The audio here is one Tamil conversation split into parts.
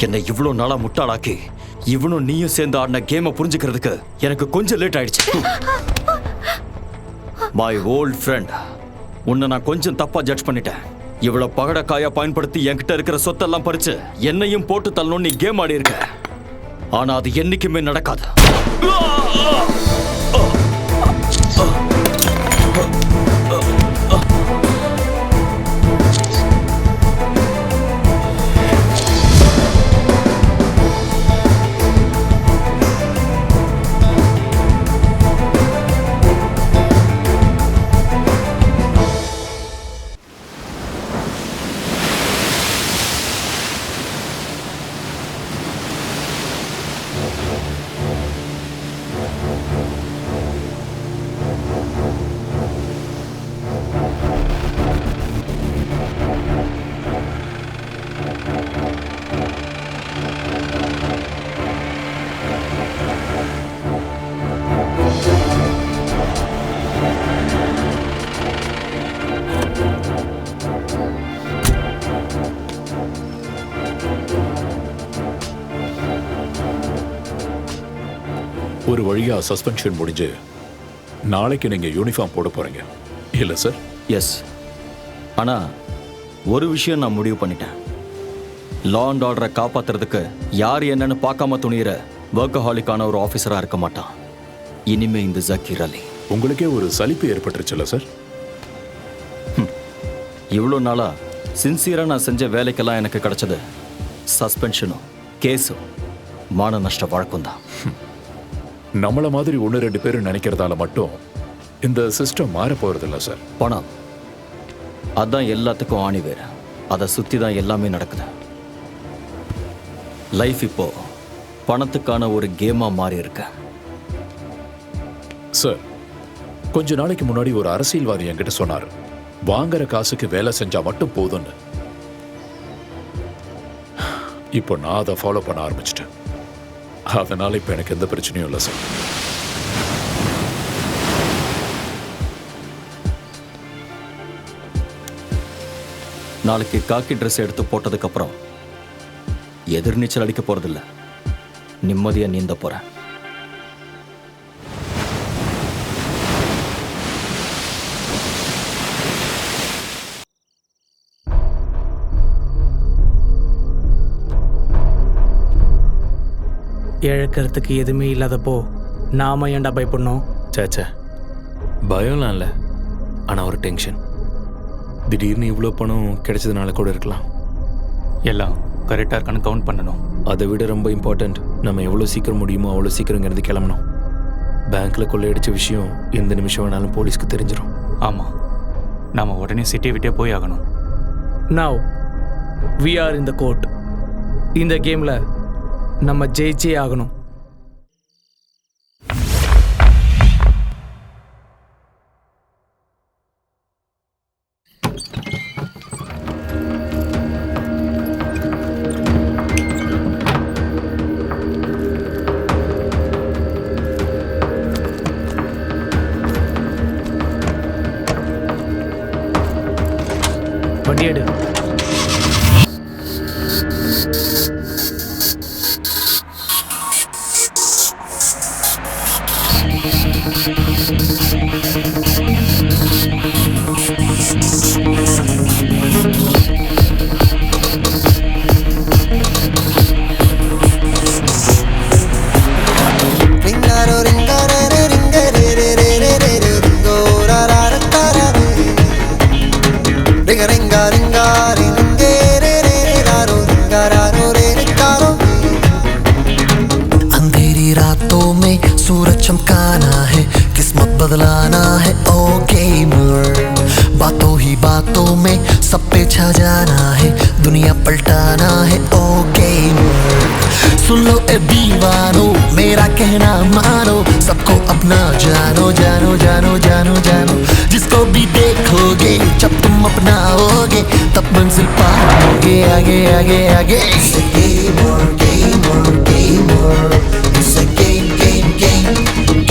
என்னை இவ்வளோ நாளா முட்டாளாக்கி இவனும் நீயும் சேர்ந்து ஆடின கேமை புரிஞ்சுக்கிறதுக்கு எனக்கு கொஞ்சம் லேட் ஆயிடுச்சு. மை ஓல்ட் ஃப்ரெண்ட், உன்னை நான் கொஞ்சம் தப்பா ஜட்ஜ் பண்ணிட்டேன். இவ்வளவு பகடக்காயா பயன்படுத்தி என்கிட்ட இருக்கிற சொத்தெல்லாம் பறிச்சு என்னையும் போட்டு தள்ளணும் நீ கேம் ஆடி இருக்க. ஆனா அது என்னைக்குமே நடக்காது. ஒரு வழியா சஸ்பென்ஷன் முடிஞ்சு நாளைக்கு நீங்க யூனிஃபார்ம் போட போறீங்க இல்ல சார்? எஸ். ஆனா ஒரு விஷயம் நான் முடிவு பண்ணிட்டேன். லா அண்ட் ஆர்டரை காப்பாத்துறதுக்கு யார் என்னன்னு பார்க்காம துணியிற வொர்க்கஹாலிக்கான ஒரு ஆஃபீஸரா இருக்க மாட்டான் இனிமே இந்த ஜக்கீர் அலி. உங்களுக்கே ஒரு சலிப்பு ஏற்பட்டுருச்சுல்ல சார்? இவ்வளோ நாளா சின்சியரா நான் செஞ்ச வேலைக்கெல்லாம் எனக்கு கிடைச்சது சஸ்பென்ஷனும் கேஸும் மான நஷ்ட வழக்கம் தான். நம்மள மாதிரி 1-2 பேர் நினைக்கிறதால மட்டும் இந்த சிஸ்டம் மாற போறதில்ல சார். பணம் அதான் எல்லாத்துக்கும் ஆணி வேற. அதை சுத்தி தான் எல்லாமே நடக்குது. லைஃப் இப்போ பணத்துக்கான ஒரு கேமா மாறி இருக்கு. சார், கொஞ்ச நாளைக்கு முன்னாடி ஒரு அரசியல்வாதி என்கிட்ட சொன்னார், வாங்குற காசுக்கு வேலை செஞ்சா மட்டும் போதும்னு. இப்போ நான் அதை ஃபாலோ பண்ண ஆரம்பிச்சிட்டேன். அதனால இப்ப எனக்கு எந்த பிரச்சனையும் இல்லை சார். நாளைக்கு காக்கி ட்ரெஸ் எடுத்து போட்டதுக்கு அப்புறம் எதிர்நீச்சல் அடிக்க போறதில்ல, நிம்மதியா நீந்த போறேன். இழக்கிறதுக்கு எதுவுமே இல்லாதப்போ நாம ஏன்டா பயப்படணும்? சேச்சே, பயம்லாம் இல்லை, ஆனால் ஒரு டென்ஷன். திடீர்னு இவ்வளோ பணம் கிடைச்சதுனால கூட இருக்கலாம். எல்லாம் கரெக்டாக இருக்கான்னு கவுண்ட் பண்ணணும். அதை விட ரொம்ப இம்பார்ட்டண்ட், நம்ம எவ்வளோ சீக்கிரம் முடியுமோ அவ்வளோ சீக்கிரங்கிறது கிளம்பணும். பேங்க்கில் கொள்ளையடிச்ச விஷயம் எந்த நிமிஷம் வேணாலும் போலீஸ்க்கு தெரிஞ்சிடும். ஆமாம், நாம் உடனே சிட்டியை விட்டே போய் ஆகணும். Now we are in the court. இந்த கேமில் நம்ம ஜெயிச்சே ஆகணும். வண்டி எடு. अंधेरी रातों में सूरज चमकाना है, किस्मत बदलाना है ओ गेमर। बातों ही बातों में सब पे छा जाना है, दुनिया पलटाना है ओ गेमर। सुन लो ए दीवानो, मेरा कहना मानो, सबको अपना जानो जानो जानो जानो जानो। जिसको भी देखोगे जब तुम अपनाओगे, तब मंजिल पाओगे आगे आगे आगे। It's a gamer, gamer, gamer. It's a game, game, game,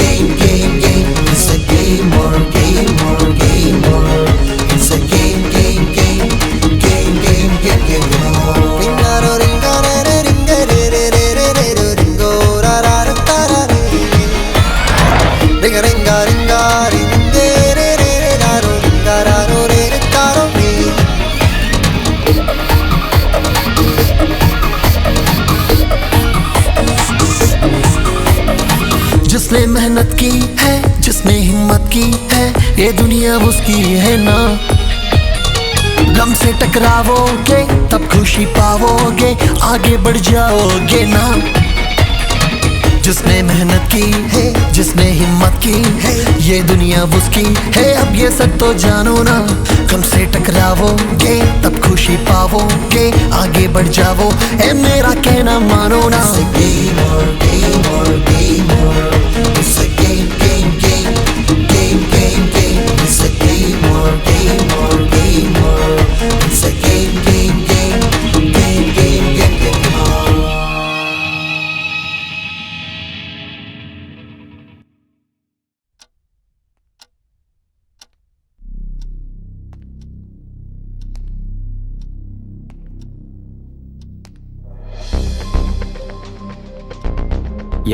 game, game, game. It's a gamer, gamer, gamer. It's a game, game, game, game, game, game, game. Ringaro, ringaro, ringaro. जिसने मेहनत की है, जिसने हिम्मत की है, ये दुनिया उसकी है ना। गम से टकराओगे तब खुशी पाओगे, आगे बढ़ जाओगे ना। जिसने मेहनत की है, जिसने हिम्मत की है, ये दुनिया उसकी है, अब ये सब तो जानो ना। गम से टकराओगे तब खुशी पाओगे, आगे बढ़ जाओ, ए मेरा कहना मानो ना। It's a game or game or game or it's a game game game game game game. It's a game or game or game or it's a game game game game game game game.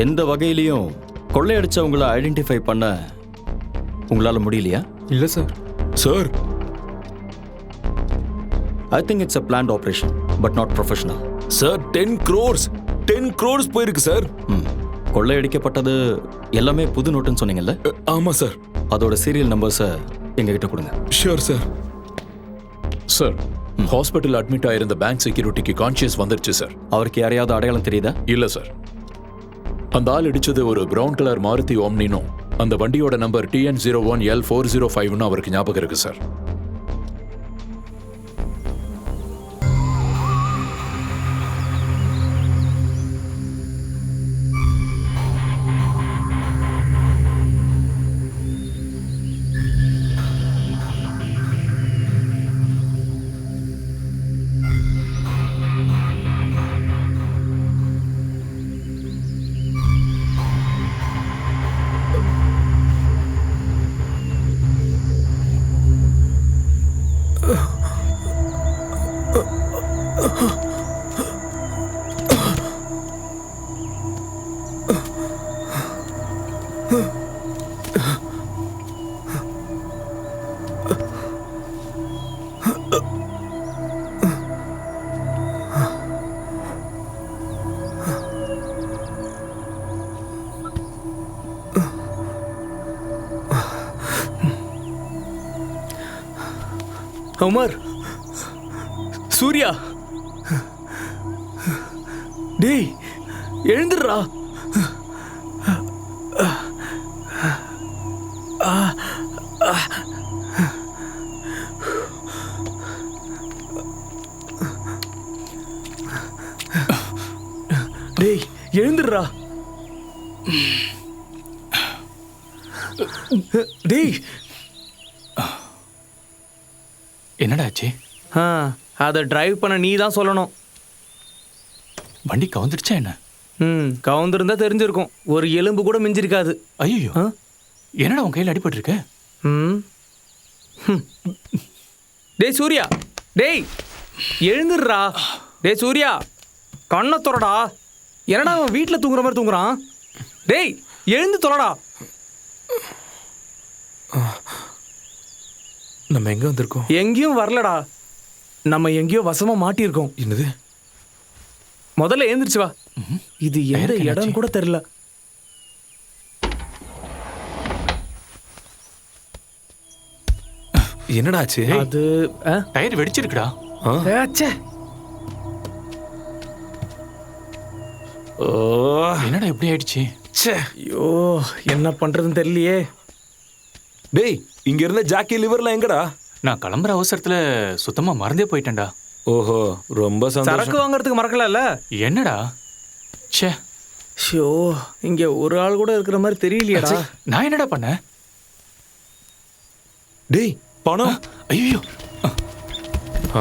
எந்த வகையிலையும் கொள்ளையடிச்சவங்கள ஐடென்டிஃபை பண்ண உங்களால முடியலையா? இல்லை sir. Sir, I think it's a plant operation but not professional. Sir 10 crores போயிருக்கு சார். கொள்ளையடிக்கப்பட்டது எல்லாமே புது நோட்டுன்னு சொன்னீங்கல்ல? ஆமா சார். அதோட சீரியல் நம்பர்ஸை எங்ககிட்ட கொடுங்க. Sure sir. Sir, hospital admit ஆயிருந்த பேங்க் செக்யூரிட்டிக்கு கான்ஷியஸ் வந்துருச்சு சார். அவருக்கு யாரையாவது அடையாளம் தெரியுதா? இல்ல சார். அந்த ஆள் இடிச்சது ஒரு பிரவுன் கலர் மாருதி ஓம்னினும் அந்த வண்டியோட நம்பர் TN01L405 அவருக்கு ஞாபகம் இருக்கு சார். உமர், சூர்யா, டேய் எழுந்துடுறா. டேய் எழுந்துடுறா. டேய் என்னடா ஆச்சு? அதை டிரைவ் பண்ண நீ தான் சொல்லணும். வண்டி கவுந்துருச்சா என்ன? கவுந்திருந்தா தெரிஞ்சிருக்கும். ஒரு எலும்பு கூட மிஞ்சிருக்காது. ஐயோ, என்னடா உன் கையில் அடிபட்டிருக்க? டேய் சூர்யா, டேய் எழுந்துடுறா. டேய் சூர்யா, கண்ணை தொறடா. என்னடா அவன் வீட்டில் தூங்குற மாதிரி தூங்குறான்? டேய் எழுந்து தொலைடா. நம்ம எங்க வந்திருக்கோம்? எங்கேயும் வரலடா, நம்ம எங்கேயோ வசமா மாட்டியிருக்கோம். என்னது? முதல்ல எழுந்திருச்சு வா. இது எந்த இடம் கூட தெரியல. என்னடா ஆச்சு? அது டயர் வெடிச்சிருக்குடா. என்னடா இப்படி ஆயிடுச்சு? ஐயோ, என்ன பண்றதுன்னு தெரியலையே. டேய், இங்க இருந்த ஜாக்கி லிவர்லாம் எங்கடா? நான் கிளம்புற அவசரத்துல சுத்தமா மறந்தே போயிட்டேன்டா. ஓஹோ, ரொம்ப சரக்கு சந்தோஷம். வாங்குறதுக்கு மறக்கல. என்னடா? ச்சே, ஷோ, இங்க ஒரு ஆள் கூட இருக்கிற மாதிரி தெரியலையேடா. நான் என்னடா பண்ணேன்? டேய், பணம். ஐயோ,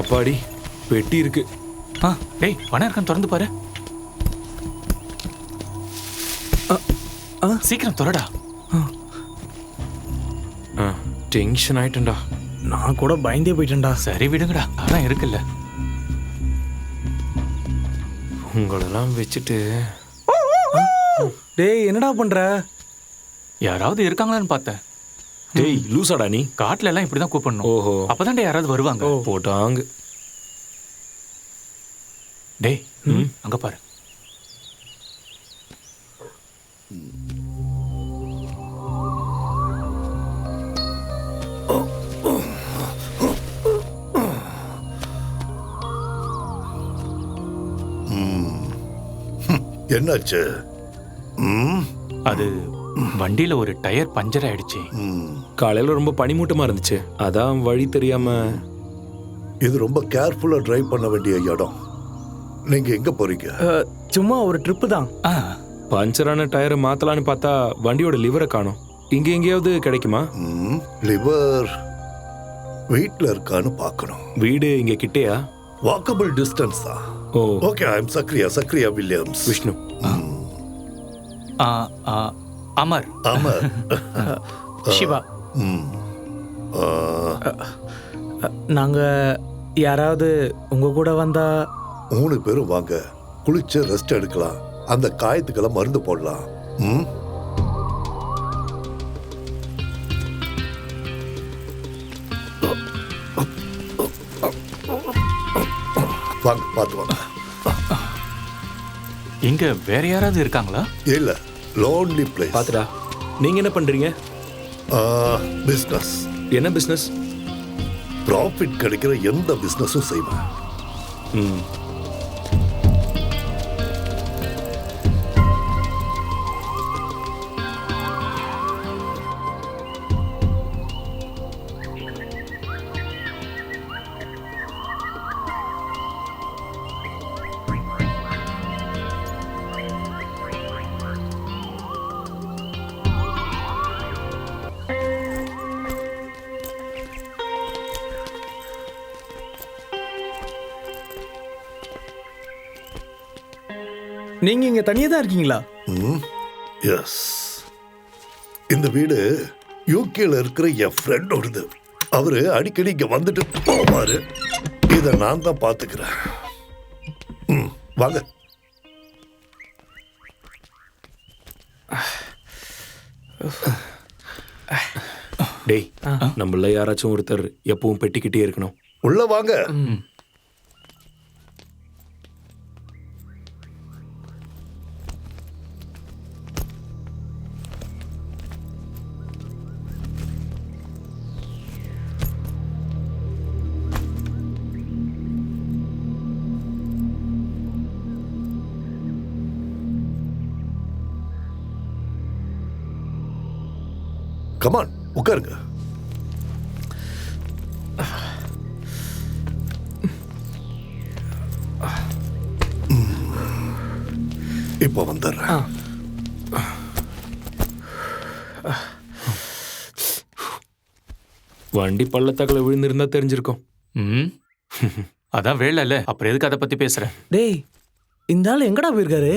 அப்பாடி, பெட்டி இருக்கு. டேய் பணம் இருக்கான்னு திறந்து பாரு. சீக்கிரம் திறடா. டென்ஷன் ஆயிட்டேன்டா. நான் கூட பயந்தே போயிட்டேன்டா. சரி விடுங்கடா, அதான் இருக்குல்ல. உங்களெல்லாம் வச்சுட்டு. டேய் என்னடா பண்ற? யாராவது இருக்காங்களான்னு பார்த்தேன். டேய் லூசாடா நீ? காட்டுல எல்லாம் இப்படிதான் கூப்பிடணும். ஓஹோ, அப்பதான்டா யாராவது வருவாங்க. போட்டாங்க. டேய் அங்க பாரு. என்னாச்சு? அது வண்டியில ஒரு டயர் பஞ்சர் ஆயிடுச்சு. காலையில ரொம்ப பனிமூட்டமா இருந்துச்சு, அதான் வழி தெரியாம. இது ரொம்ப கேர்ஃபுல்லா டிரைவ் பண்ண வேண்டிய இடம். நீங்க எங்க போறீங்க? சும்மா ஒரு ட்ரிப்பு தான். ஆ, பஞ்சரான டயரை மாத்தலான்னு பார்த்தா வண்டியோட லிவரை காணோம். இங்க எங்கேயாவது கிடைக்குமா? லிவர் வீட்ல இருக்கான்னு பார்க்கணும். வீடு இங்க கிட்டேயா? வாக்கபிள் டிஸ்டன்ஸ் தான். Oh, okay, I am Zachariah Williams. Vishnu. ஆ, ஆ, அமர். ஆமா. சிவா. ம். நாங்க யாராவது உங்க கூட வந்தா? 3 பேரும் வாங்க, குளிச்சு ரெஸ்ட் எடுக்கலாம், அந்த காயத்துக்கெல்லாம் மருந்து போடலாம். ம். வாங்க, பார்த்து வாங்க. இங்க வேற யாராவது இருக்காங்களா? இல்ல, லோன்லி பிளேஸ். பாத்துடா. நீங்க என்ன பண்றீங்க? பிசினஸ். என்ன பிசினஸ்? ப்ராஃபிட் கிடைக்கிற எந்த பிசினஸும் செய்வேன். ம். நீங்க இங்க தனியா தான் இருக்கீங்களா? எஸ். இந்த வீடு யூகேல இருக்கிற என் ஃப்ரெண்டோடது. அவரு அடிக்கடி இங்க வந்துட்டு போவாரு. இதை நான் தான் பாத்துக்கிறேன். வாங்க. டேய், நம்மள யாராச்சும் ஒருத்தர் எப்பவும் பெட்டிக்கிட்டே இருக்கணும். உள்ள வாங்க. கமான், உட்காருங்க. இப்போ வந்துடுறேன். வண்டி பள்ளத்தாக்குல விழுந்திருந்தா தெரிஞ்சிருக்கும். ம், அதான் வேலை இல்ல, அப்புறம் எதுக்கு அதை பத்தி பேசுற? டேய், இந்த ஆள் எங்கடா போயிருக்காரு?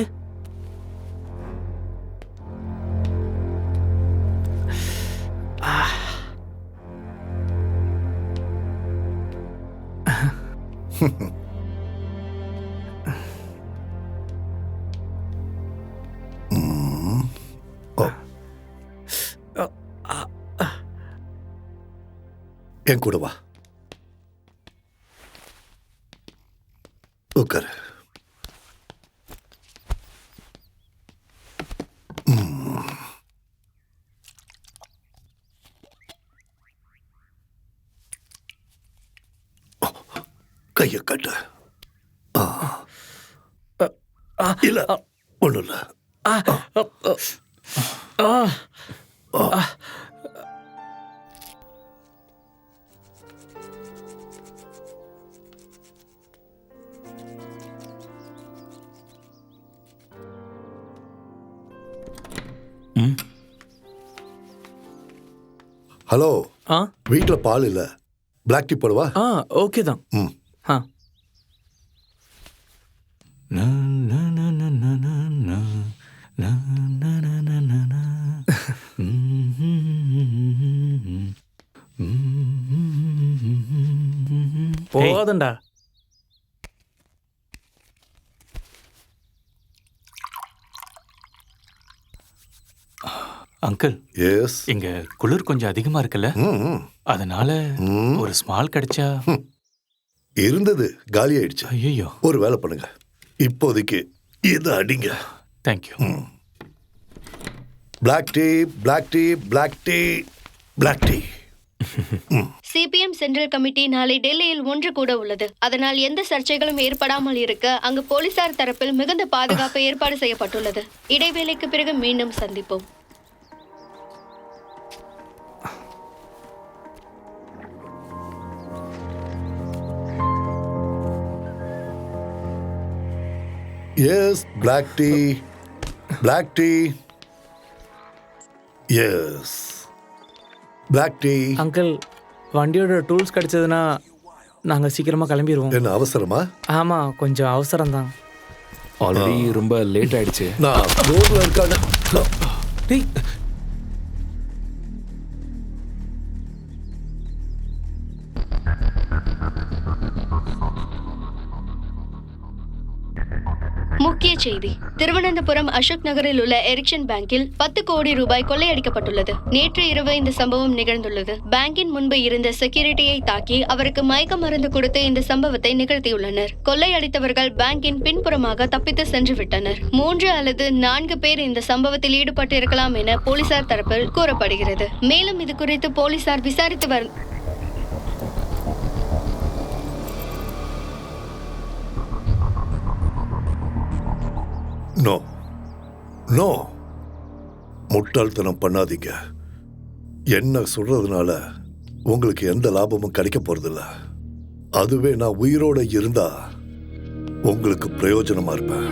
என் கூட வா, உட்காரு. கைய கட்டு. இல்ல, ஒண்ணும் இல்ல. ஹலோ, வீட்டுல பால் இல்ல, பிளாக் டீ போடுவா? ஓகே தான். ஆ, போதண்டா. Uncle, yes. இங்க குளிர் கொஞ்சம் அதிகமா இருக்குல்ல, அதனால ஒரு ஸ்மால் கிடைச்சா. இருந்தது, காலி ஆயிடுச்சு. ஐயோ, ஒரு வேலை பண்ணுங்க, இப்போதைக்கு இதை அடிங்க. Thank you. Black tea, black tea, black tea, black tea. CPM central committee நாளை டெல்லியில் ஒன்று கூட உள்ளது. அதனால் எந்த சர்ச்சைகளும் ஏற்படாமல் இருக்க அங்கு போலீசார் தரப்பில் மிகுந்த பாதுகாப்பு ஏற்பாடு செய்யப்பட்டுள்ளது. இடைவேளைக்கு பிறகு மீண்டும் சந்திப்போம். Yes, black tea. Black tea. Yes. Black tea. Uncle, வண்டியோட டூல்ஸ் கிடைச்சதுன்னா நாங்கள் சீக்கிரமாக கிளம்பிடுவோம். என்ன அவசரமா? ஆமாம், கொஞ்சம் அவசரம்தான். ஆல்ரெடி ரொம்ப லேட் ஆயிடுச்சு. நான் ரோட்ல இருக்கான. டேய், முக்கிய செய்தி. திருவனந்தபுரம் அசோக் நகரில் உள்ள எரிக்சன் பேங்கில் 10 கோடி ரூபாய் கொள்ளையடிக்கப்பட்டுள்ளது. நேற்று இரவு இந்த சம்பவம் நிகழ்ந்துள்ளது. பேங்கின் முன்பு இருந்த செக்யூரிட்டியை தாக்கி அவருக்கு மயக்க மருந்து கொடுத்து இந்த சம்பவத்தை நிகழ்த்தியுள்ளனர். கொள்ளையடித்தவர்கள் பேங்கின் பின்புறமாக தப்பித்து சென்று விட்டனர். 3 அல்லது 4 பேர் இந்த சம்பவத்தில் ஈடுபட்டிருக்கலாம் என போலீசார் தரப்பில் கூறப்படுகிறது. மேலும் இது குறித்து போலீசார் விசாரித்து நோ நோ, முட்டாள்தனம் பண்ணாதீங்க. என்ன சொல்றதுனால உங்களுக்கு எந்த லாபமும் கிடைக்க போறதில்ல. அதுவே நான் உயிரோட இருந்தா உங்களுக்கு பிரயோஜனமா இருப்பேன்.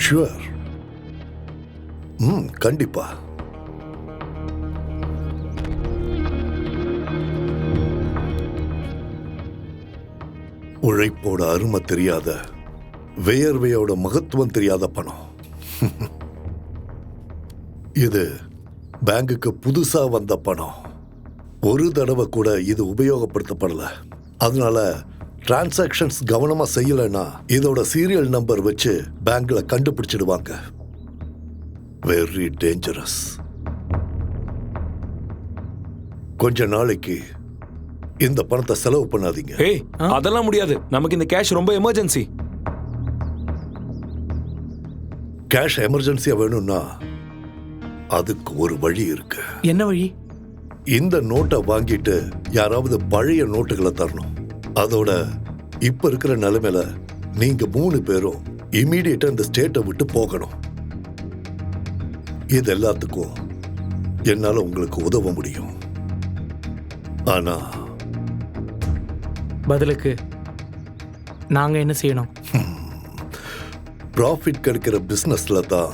ஷுவர். கண்டிப்பா. உழைப்போட அருமை தெரியாத, வேர்வையோட மகத்துவம் தெரியாத பணம். இது பேங்குக்கு புதுசா வந்த பணம். ஒரு தடவை கூட இது உபயோகப்படுத்தப்படல. அதனால டிரான்சாக்ஷன்ஸ் கவனமா செய்யலைன்னா இதோட சீரியல் நம்பர் வச்சு பேங்க்ல கண்டுபிடிச்சிடுவாங்க. Very dangerous. கொஞ்ச நாளைக்கு இந்த பணத்தை செலவு பண்ணாதீங்க. ஏய், அதெல்லாம் முடியாது. நமக்கு இந்த கேஷ் ரொம்ப எமர்ஜென்சி. கேஷ் எமர்ஜென்சியா வேணும்னா அதுக்கு ஒரு வழி இருக்கு. என்ன வழி? இந்த நோட்டை வாங்கிட்டு யாராவது பழைய நோட்டுகளை தரணும். அதோட இப்ப இருக்கிற நிலைமையில நீங்க 3 பேரும் இமீடியட்டா இந்த ஸ்டேட்டை விட்டு போகணும். இது எல்லாத்துக்கும் என்னால உங்களுக்கு உதவ முடியும். ஆனா பதிலுக்கு நாங்க என்ன செய்யணும்? ப்ராஃபிட் கிடைக்கிற பிசினஸ்ல தான்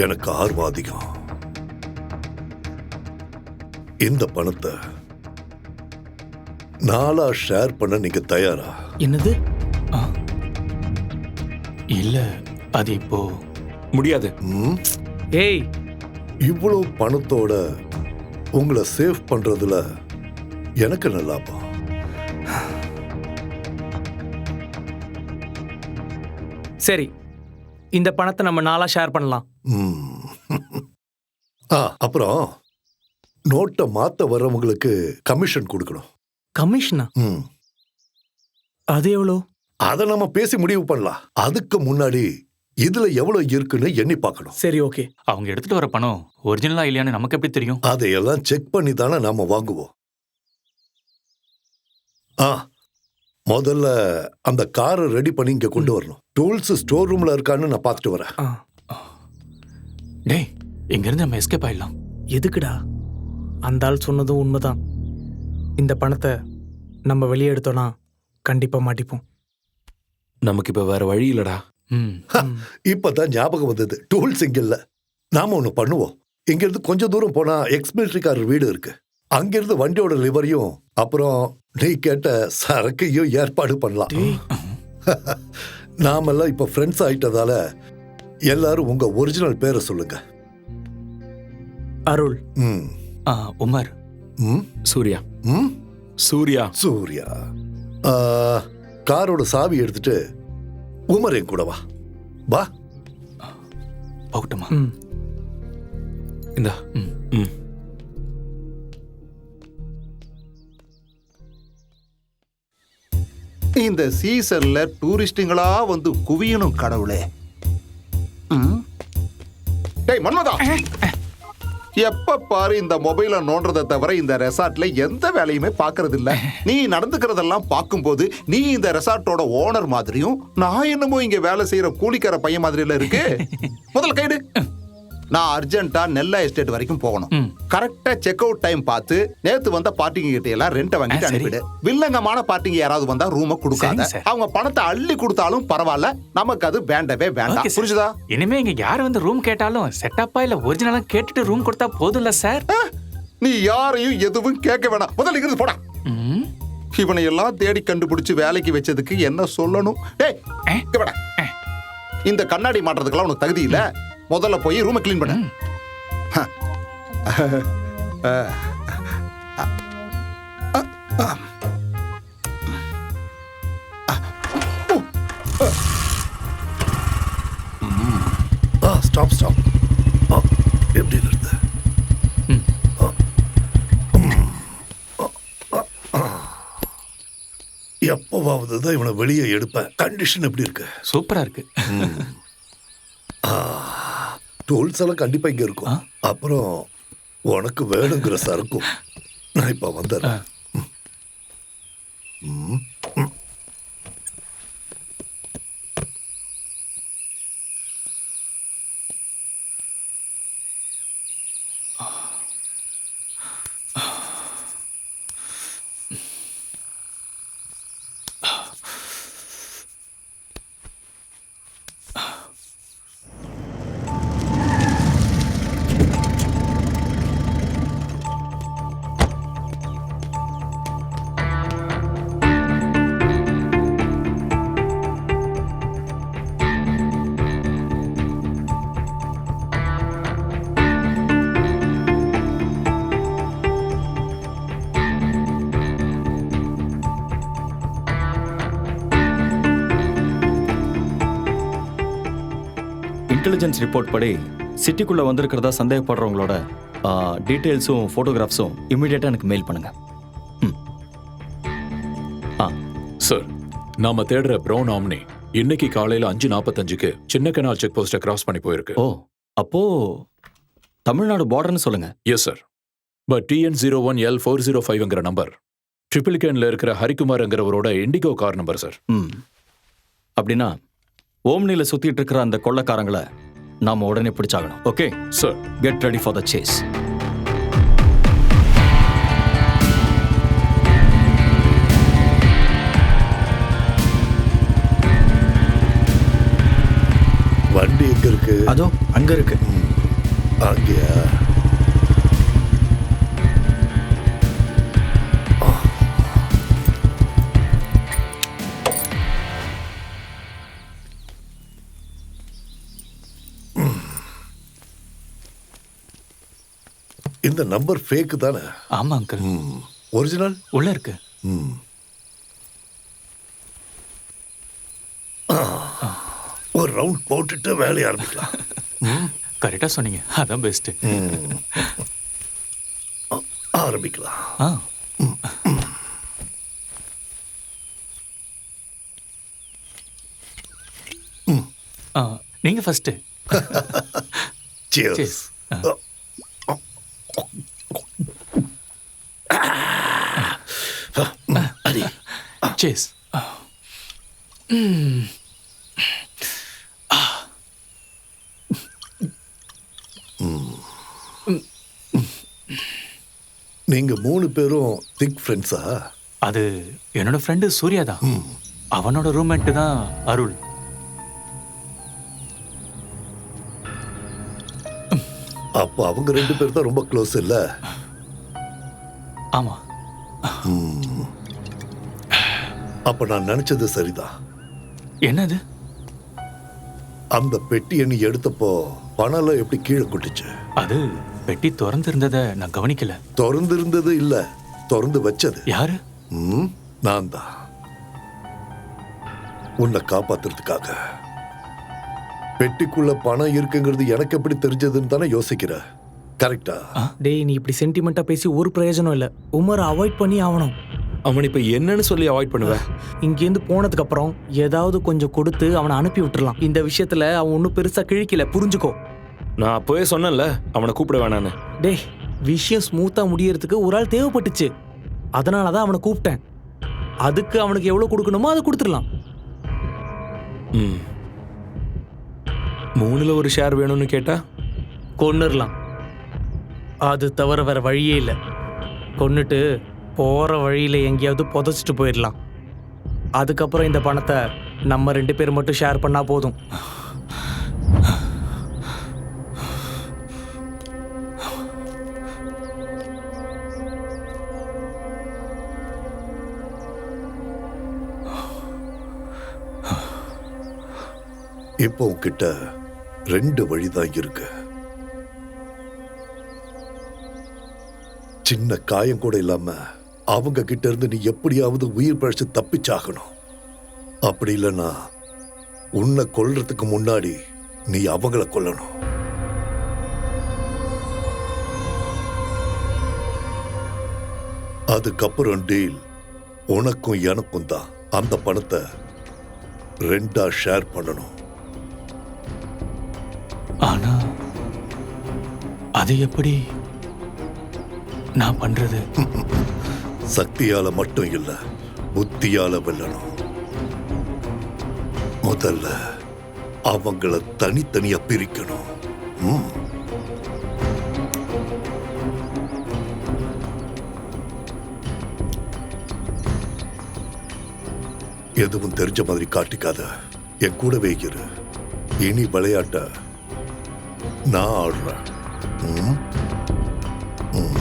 எனக்கு ஆர்வம் அதிகம். இந்த பணத்தை நாளா ஷேர் பண்ண நீங்க தயாரா? என்னது? இல்ல, அது இப்போ முடியாது. ஏய், இவ்வளவு பணத்தோட உங்களை சேவ் பண்றதுல எனக்கு என்ன லாபம்? சரி, இந்த பணத்தை நம்ம 4 ஷேர் பண்ணலாம். அப்புறம் நோட்டை மாத்த வர்றவங்களுக்கு கமிஷன் கொடுக்கணும். கமிஷனா? அது எவ்வளோ? அதை நம்ம பேசி முடிவு பண்ணலாம். அதுக்கு முன்னாடி இதுல எவ்வளவு இருக்குன்னு எண்ணி பார்க்கணும். சரி, ஓகே. அவங்க எடுத்துட்டு வர பணம் ஒரிஜினலா இல்லையான்னு நமக்கு எப்படி தெரியும்? அதையெல்லாம் செக் பண்ணி தானே நாம வாங்குவோம். முதல்ல அந்த காரை ரெடி பண்ணி இங்க கொண்டு வரணும். டூல்ஸ் ஸ்டோர் ரூம்ல இருக்கான்னு நான் பார்த்துட்டு வரேன். டேய், இங்க இருந்து நம்ம எஸ்கேப் ஆயிடலாம். எதுக்குடா? அந்த ஆள் சொன்னதும் உண்மைதான். இந்த பணத்தை நம்ம வெளியே எடுத்தோம்னா கண்டிப்பா மாட்டிப்போம். நமக்கு இப்ப வேற வழி இல்லடா. இப்பதான் ஞாபகம் வந்தது. டூல்ஸ் இங்க இல்ல. நாம ஒண்ணு பண்ணுவோம். இங்க இருந்து கொஞ்சம் தூரம் போனா எக்ஸ்மிலிட்டரிக்காரர் வீடு இருக்கு. அங்கிருந்து வண்டியோட லிவரையும் அப்புறம் நீ கேட்ட சரக்கையும் ஏற்பாடு பண்ணலாம். நாமெல்லாம் இப்ப ஃப்ரெண்ட்ஸ் ஆயிட்டதால எல்லாரும் உங்க ஒரிஜினல் பேரை சொல்லுங்க. அருள். உமர். சூர்யா. சூர்யா. சூர்யா. காரோட சாவி எடுத்துட்டு உமர் என் கூட வா. வா. போகட்டுமா? இந்தா. இந்த சீசன்ல டூரிஸ்டுங்களா வந்து குவியணும் கடவுளே. டேய் மன்மதா, எப்ப பாரு இந்த மொபைலை நோன்றதை தவிர இந்த ரெசார்ட்ல எந்த வேலையுமே பாக்குறது இல்ல. நீ நடந்துக்கிறதெல்லாம் பார்க்கும்போது நீ இந்த ரெசார்ட்டோட ஓனர் மாதிரியும் நான் என்னமோ இங்க வேலை செய்யற கூலிக்கார பையன் மாதிரி எல்லாம் இருக்கு. முதல்ல கைடு. நான் அர்ஜென்ட்டா நெல்லா எஸ்டேட் வரைக்கும் போகணும். கரெக்டா செக் அவுட் டைம் பார்த்து நேத்து வந்த பார்ட்டிங்க கிட்ட எல்லாம் ரெண்ட்டை வாங்கிட்டு அனுப்பிடு. வில்லங்கமான பார்ட்டிங்க யாராவது வந்தா ரூமை கொடுக்காத. அவங்க பணத்தை அள்ளி கொடுத்தாலும் பரவாயில்ல, நமக்கு அது வேண்டவே வேண்டாம். புரிஞ்சுதா? இனிமே இங்க யார் வந்து ரூம் கேட்டாலும் செட்டப்பா இல்ல ஒரிஜினலா கேட்டுட்டு ரூம் கொடுத்தா போதும்ல சார். நீ யாரையும் எதுவும் கேட்க வேணாம். முதல்ல இங்கிருந்து போடா. இவனை எல்லாம் தேடி கண்டுபிடிச்சு வேலைக்கு வச்சதுக்கு என்ன சொல்லணும்? டேய், இங்க வாடா. இந்த கண்ணாடி மாட்டுறதுக்கெல்லாம் உனக்கு தகுதி இல்ல. முதல்ல போய் ரூமை கிளீன் பண்ணு. Stop stop. எப்படி இருக்கு? எப்பவாவது தான் இவனை வெளியே எடுப்பேன். கண்டிஷன் எப்படி இருக்கு? சூப்பரா இருக்கு. டூல்ஸ் எல்லாம் கண்டிப்பா இங்க இருக்கும். அப்புறம் உனக்கு வேணுங்கிற சரக்கும் நான் இப்ப வந்துடுறேன். இன்டெலிஜென்ஸ் ரிப்போர்ட் படி சிட்டிக்குள்ள வந்திருக்கிறதா சந்தேகப்படுறவங்களோட டீட்டெயில்ஸும் ஃபோட்டோகிராஃப்ஸும் இமீடியட்டா எனக்கு மெயில் பண்ணுங்க. சார், நாம தேடுற ப்ரௌன் ஆம்னி இன்னைக்கு காலையில 5:45க்கு சின்ன கனால் செக் போஸ்ட்டை கிராஸ் பண்ணி போயிருக்கு. ஓ, அப்போ தமிழ்நாடு பார்டர்னு சொல்லுங்க. Yes sir. பட் TN01L405ங்கிற நம்பர் ட்ரிபிள்கேன்ல இருக்கிற ஹரிகுமார்ங்கிறவரோட இண்டிகோ கார் நம்பர் சார். அப்படின்னா ஓம்னில சுத்திட்டு இருக்கிற அந்த கொள்ளக்காரங்களை நாம உடனே பிடிச்சாகணும். Okay sir, get ready for the chase. வண்டி எங்க இருக்கு? அதோ அங்க இருக்கு. அங்கயா? இந்த நம்பர் ஃபேக் தானே? ஆமா அங்கிள். ஒரிஜினல் உள்ள இருக்கு. ஒரு ரவுண்ட் போட்டுட்டு வேலையை ஆரம்பிக்கலாம். கரெக்டா சொன்னீங்க. அதான் பெஸ்ட். ஆரம்பிக்கலாம். நீங்க ஃபர்ஸ்ட். Cheers. அடி. Cheers. நீங்க 3 பேரும் திக் ஃப்ரெண்ட்ஸா? அது என்னோட ஃப்ரெண்டு சூர்யா தான். அவனோட ரூம்மேட் தான் அருள். அப்போ அவங்க 2 பேர் தான் ரொம்ப க்ளோஸ் இல்ல? ஆமா. அப்ப நான் நினைச்சது சரிதான். என்னது? அந்த பெட்டியை நீ எடுத்தப்போ பணம் எப்படி கீழே கொட்டுச்சு? அது பெட்டி திறந்து இருந்ததை நான் கவனிக்கல. திறந்து இருந்தது இல்ல, திறந்து வச்சது யாரு? நான் தான். உன்னை காப்பாத்துறதுக்காக. பெட்டிக்குள்ள பணம் இருக்குங்கிறது எனக்கு எப்படி தெரிஞ்சதுன்னு தானே யோசிக்கிற. கரெக்டா? டேய், நீ இப்படி சென்டிமெண்டா பேசி ஒரு பிரயோஜனம் இல்ல. உமரை அவாய்ட் பண்ணி ஆகணும். அவன் இப்ப என்னன்னு சொல்லி அவாய்ட் பண்ணுவேன்? இங்கேருந்து போனதுக்கு அப்புறம் ஏதாவது கொஞ்சம் கொடுத்து அவனை அனுப்பி விட்டுறலாம். இந்த விஷயத்துல அவன் ஒன்றும் பெருசா கிழிக்கல, புரிஞ்சுக்கோ. நான் அப்போவே சொன்னேன்ல அவனை கூப்பிட வேணான்னு. டேய் விஷயம் ஸ்மூத்தா முடியறதுக்கு ஒரு ஆள் தேவைப்பட்டுச்சு, அதனால தான் அவனை கூப்பிட்டேன். அதுக்கு அவனுக்கு எவ்வளவு கொடுக்கணுமோ அதை கொடுத்துடலாம். ம் 3ல் ஒரு ஷேர் வேணும்னு கேட்டா கொன்னுடலாம். அது தவிர வேற வழியே இல்லை. கொன்னுட்டு போற வழியில எங்கேயாவது புதைச்சிட்டு போயிடலாம். அதுக்கப்புறம் இந்த பணத்தை நம்ம 2 பேர் மட்டும் ஷேர் பண்ணா போதும். இப்போ உன்கிட்ட 2 வழிதான் இருக்கு. சின்ன காயம் கூட இல்லாம அவங்க கிட்ட இருந்து நீ எப்படியாவது உயிர் பழிச்சு தப்பிச்சாகணும். அப்படி இல்லைன்னா உன்னை கொல்றதுக்கு முன்னாடி நீ அவங்கள கொல்லணும். அதுக்கப்புறம் டீல் உனக்கும் எனக்கும் தான். அந்த பணத்தை 2ஆ ஷேர் பண்ணணும். ஆனா அது எப்படி நான் பண்றது? சக்தியால மட்டும் இல்ல, புத்தியால வெல்லணும். முதல்ல அவங்கள தனித்தனியா பிரிக்கணும். ம். எதுவும் தெரிஞ்ச மாதிரி காட்டிக்காத. என் கூடவே இரு. இனி விளையாட்ட நான் ஆடுறேன். ம்? ம்.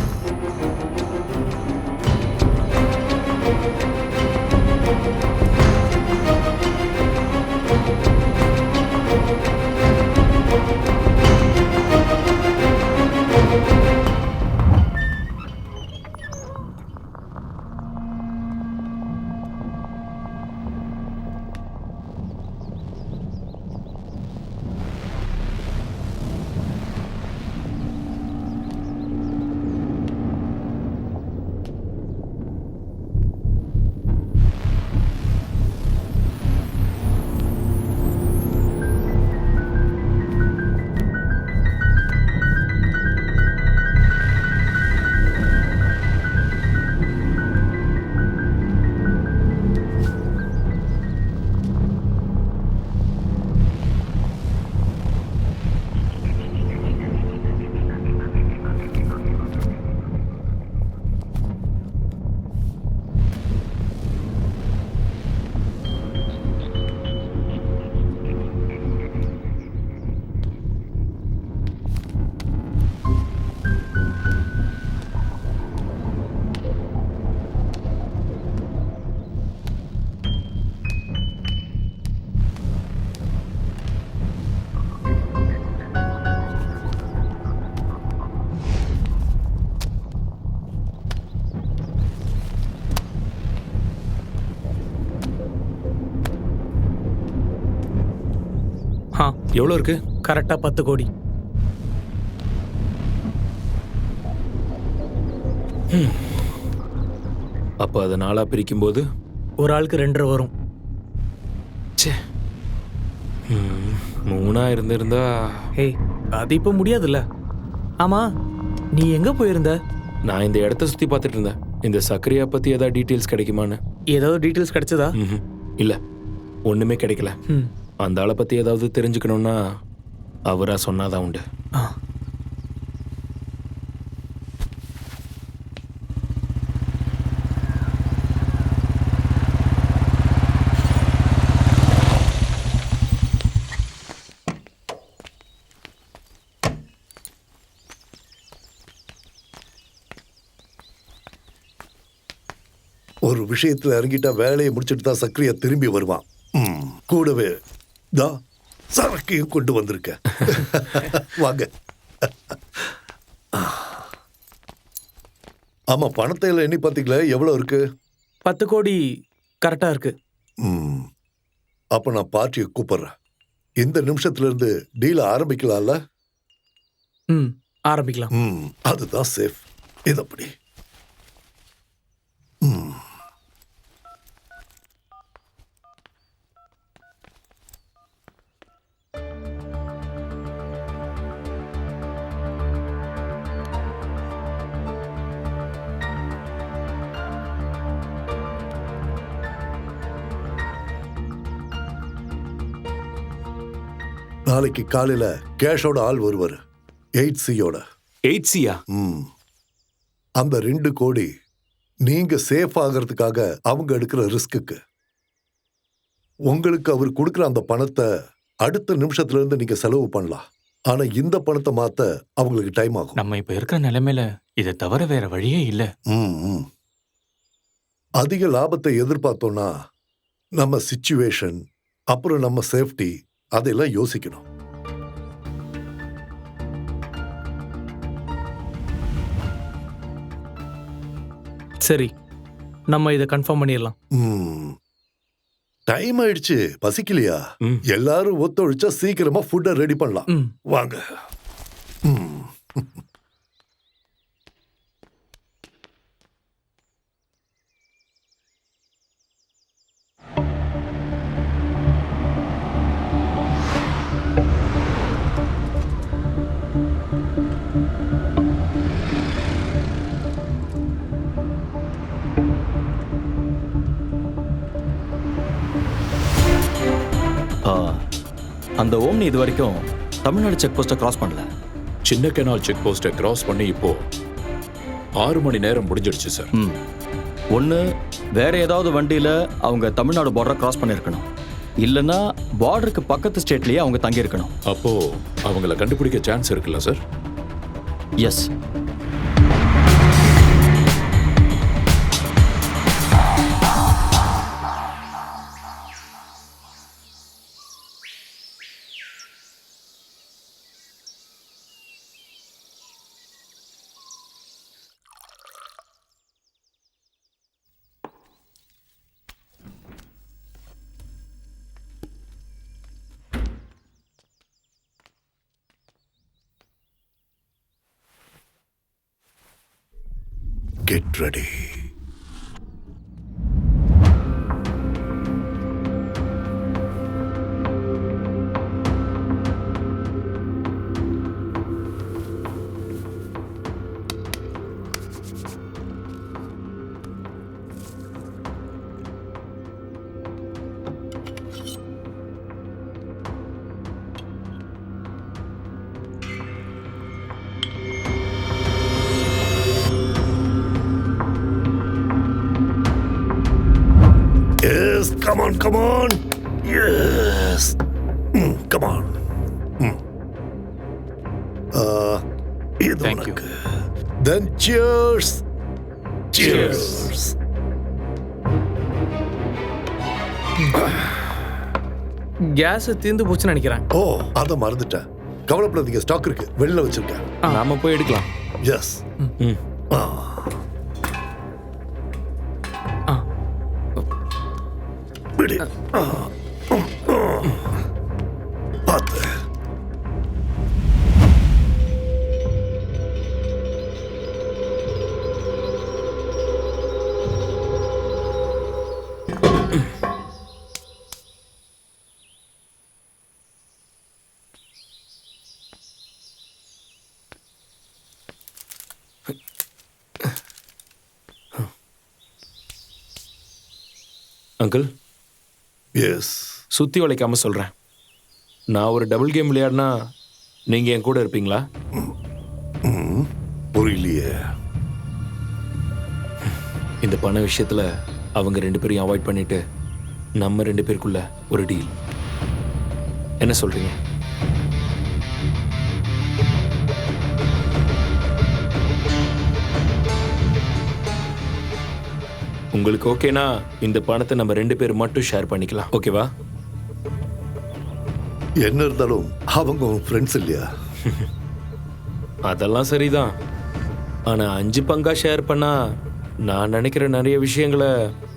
எவ்வளோ இருக்கு? கரெக்டா 10 கோடி. அப்போ அதை 4ஆ பிரிக்கும்போது ஒரு ஆளுக்கு 2.5 வரும். ச்சே 3ஆ இருந்திருந்தா. ஏய் அது இப்போ முடியாதுல்ல. ஆமா நீ எங்க போயிருந்த? நான் இந்த இடத்த சுற்றி பார்த்துட்டு இருந்தேன். இந்த சக்கரையா பற்றி ஏதாவது டீட்டெயில்ஸ் கிடைக்குமான்னு. ஏதாவது டீட்டெயில்ஸ் கிடைச்சதா? இல்லை, ஒன்றுமே கிடைக்கல. அந்த ஆளை பற்றி ஏதாவது தெரிஞ்சுக்கணுன்னா அவராக சொன்னாதான் உண்டு. ஒரு விஷயத்துல இறங்கிட்டா வேலையை முடிச்சுட்டு தான் சக்கரையா திரும்பி வருவான். கூடவே தான் சரக்கையும் கொண்டு வந்திருக்க. வாங்க. ஆமா, பணத்தை எல்லாம் எண்ணி பார்த்தீங்களா? எவ்வளவு இருக்கு? 10 கோடி கரெக்டா இருக்கு. அப்ப நான் பார்ட்டியை கூப்பிடுறேன். இந்த நிமிஷத்துல இருந்து டீல ஆரம்பிக்கலாம்ல? ஆரம்பிக்கலாம். அதுதான் சேஃப். இதப்படி. நாளைக்கு காலையில கேஷோட ஆள் வருவாரு, 8Cயோட. 8Cயா? அந்த 2 கோடி நீங்க சேஃப் ஆகிறதுக்காக அவங்க எடுக்கிற ரிஸ்க்கு. உங்களுக்கு அவர் கொடுக்குற அந்த பணத்தை அடுத்த நிமிஷத்துல இருந்து நீங்க செலவு பண்ணலாம். ஆனா இந்த பணத்தை மாத்த அவங்களுக்கு டைம் ஆகும். நம்ம இப்ப இருக்கிற நிலைமையில இதை தவிர வேற வழியே இல்ல. அதிக லாபத்தை எதிர்பார்த்தோம்னா நம்ம சிச்சுவேஷன், அப்புறம் நம்ம சேஃப்டி, அதெல்லாம் யோசிக்கணும். சரி, நம்ம இதை கன்ஃபார்ம் பண்ணிடலாம். டைம் ஆயிடுச்சு, பசிக்கலையா? எல்லாரும் ஒத்துழைச்சா சீக்கிரமா ஃபுட்டை ரெடி பண்ணலாம். வாங்க. அந்த ஓம்னி இது வரைக்கும் தமிழ்நாடு செக் போஸ்ட்டை கிராஸ் பண்ணல. சின்ன கெனால் செக் போஸ்ட்டை கிராஸ் பண்ணி இப்போ 6 மணி நேரம் முடிஞ்சிடுச்சு சார். ஒன்று வேற ஏதாவது வண்டியில் அவங்க தமிழ்நாடு பார்டரை கிராஸ் பண்ணியிருக்கணும், இல்லைன்னா பார்டருக்கு பக்கத்து ஸ்டேட்லேயே அவங்க தங்கியிருக்கணும். அப்போ அவங்கள கண்டுபிடிக்க சான்ஸ் இருக்குல்ல sir? Yes. Get ready. Yes, come on, come on. Yes. Come on. Thank you. Then cheers. Cheers. Gas தீர்ந்து போச்சுன்னு நினைக்கிறேன். ஓ, அதை மறந்துட்டேன். கவலைப்படாதீங்க, ஸ்டாக் இருக்கு, வெளில வச்சிருக்கேன். நாம போய் எடுக்கலாம். எஸ். விடு. பார்த்து. Uncle, yes. சுத்தி உழைக்காம சொல்றேன். நான் ஒரு டபுள் கேம் விளையாடினா நீங்க என் கூட இருப்பீங்களா? புரியலையே. இந்த பண விஷயத்துல அவங்க 2 பேரையும் அவாய்ட் பண்ணிட்டு நம்ம 2 பேருக்குள்ள ஒரு டீல். என்ன சொல்றீங்க? உங்களுக்கு ஓகேனா இந்த பணத்தை நம்ம 2 பேர் மட்டும் ஷேர் பண்ணிக்கலாம், ஓகேவா? என்ன இருந்தாலும் அவங்க உன் ஃப்ரெண்ட்ஸ் இல்லையா? அதெல்லாம் சரிதான். ஆனா 5 பங்கா ஷேர் பண்ணா நான் நினைக்கிற நிறைய விஷயங்களை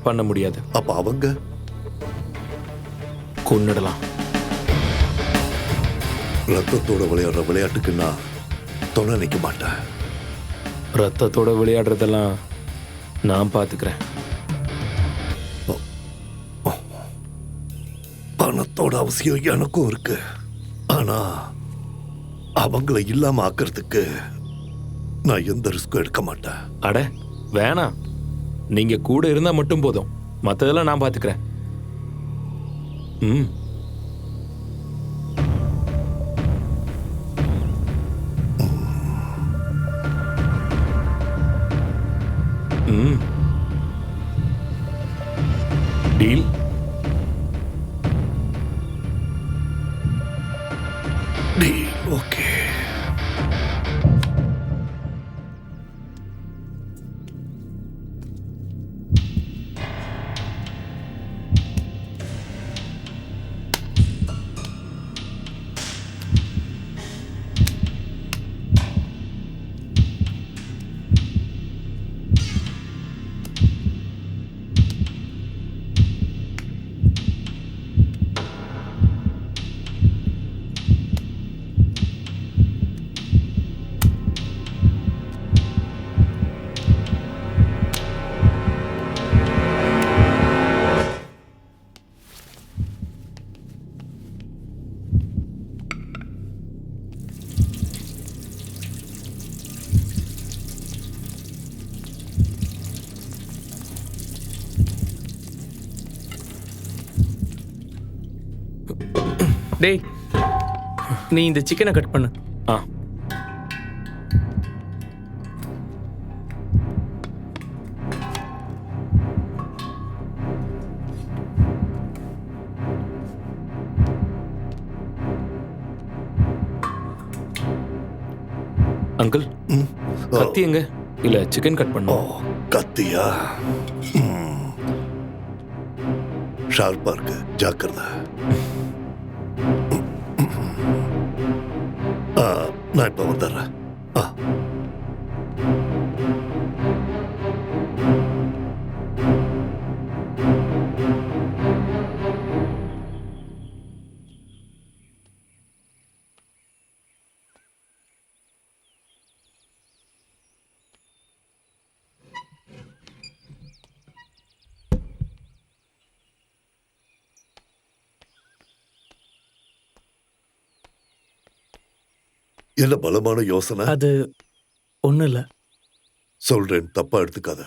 பண்ண முடியாது. அப்ப அவங்க கொன்னுடலாம். ரத்தத்தோட விளையாடுற விளையாட்டுக்கு நான் துணை நிற்க மாட்டேன். ரத்தத்தோட விளையாடுறதெல்லாம் நான் பார்த்துக்கிறேன். பணத்தோட அவசியம் எனக்கும் இருக்கு. ஆனா அவங்கள இல்லாம ஆக்கிறதுக்கு நான் எந்த ரிஸ்க்கும் எடுக்க மாட்டேன். அட வேணாம், நீங்க கூட இருந்தா மட்டும் போதும், மற்றதெல்லாம் நான் பார்த்துக்கிறேன். டீல். ஓகே. டேய், நீ இந்த சிக்கனை கட் பண்ணு. ஆ. அங்கிள், கத்தி எங்க? இல்ல சிக்கன் கட் ஓ, பண்ணும். கத்தியா? ஷார்ப்பா இருக்கு, ஜாக்கிரதை. நான் இப்ப வந்துடுறேன். என்ன பலமான யோசனை? அது ஒன்றும் இல்லை. சொல்றேன், தப்பா எடுத்துக்காத.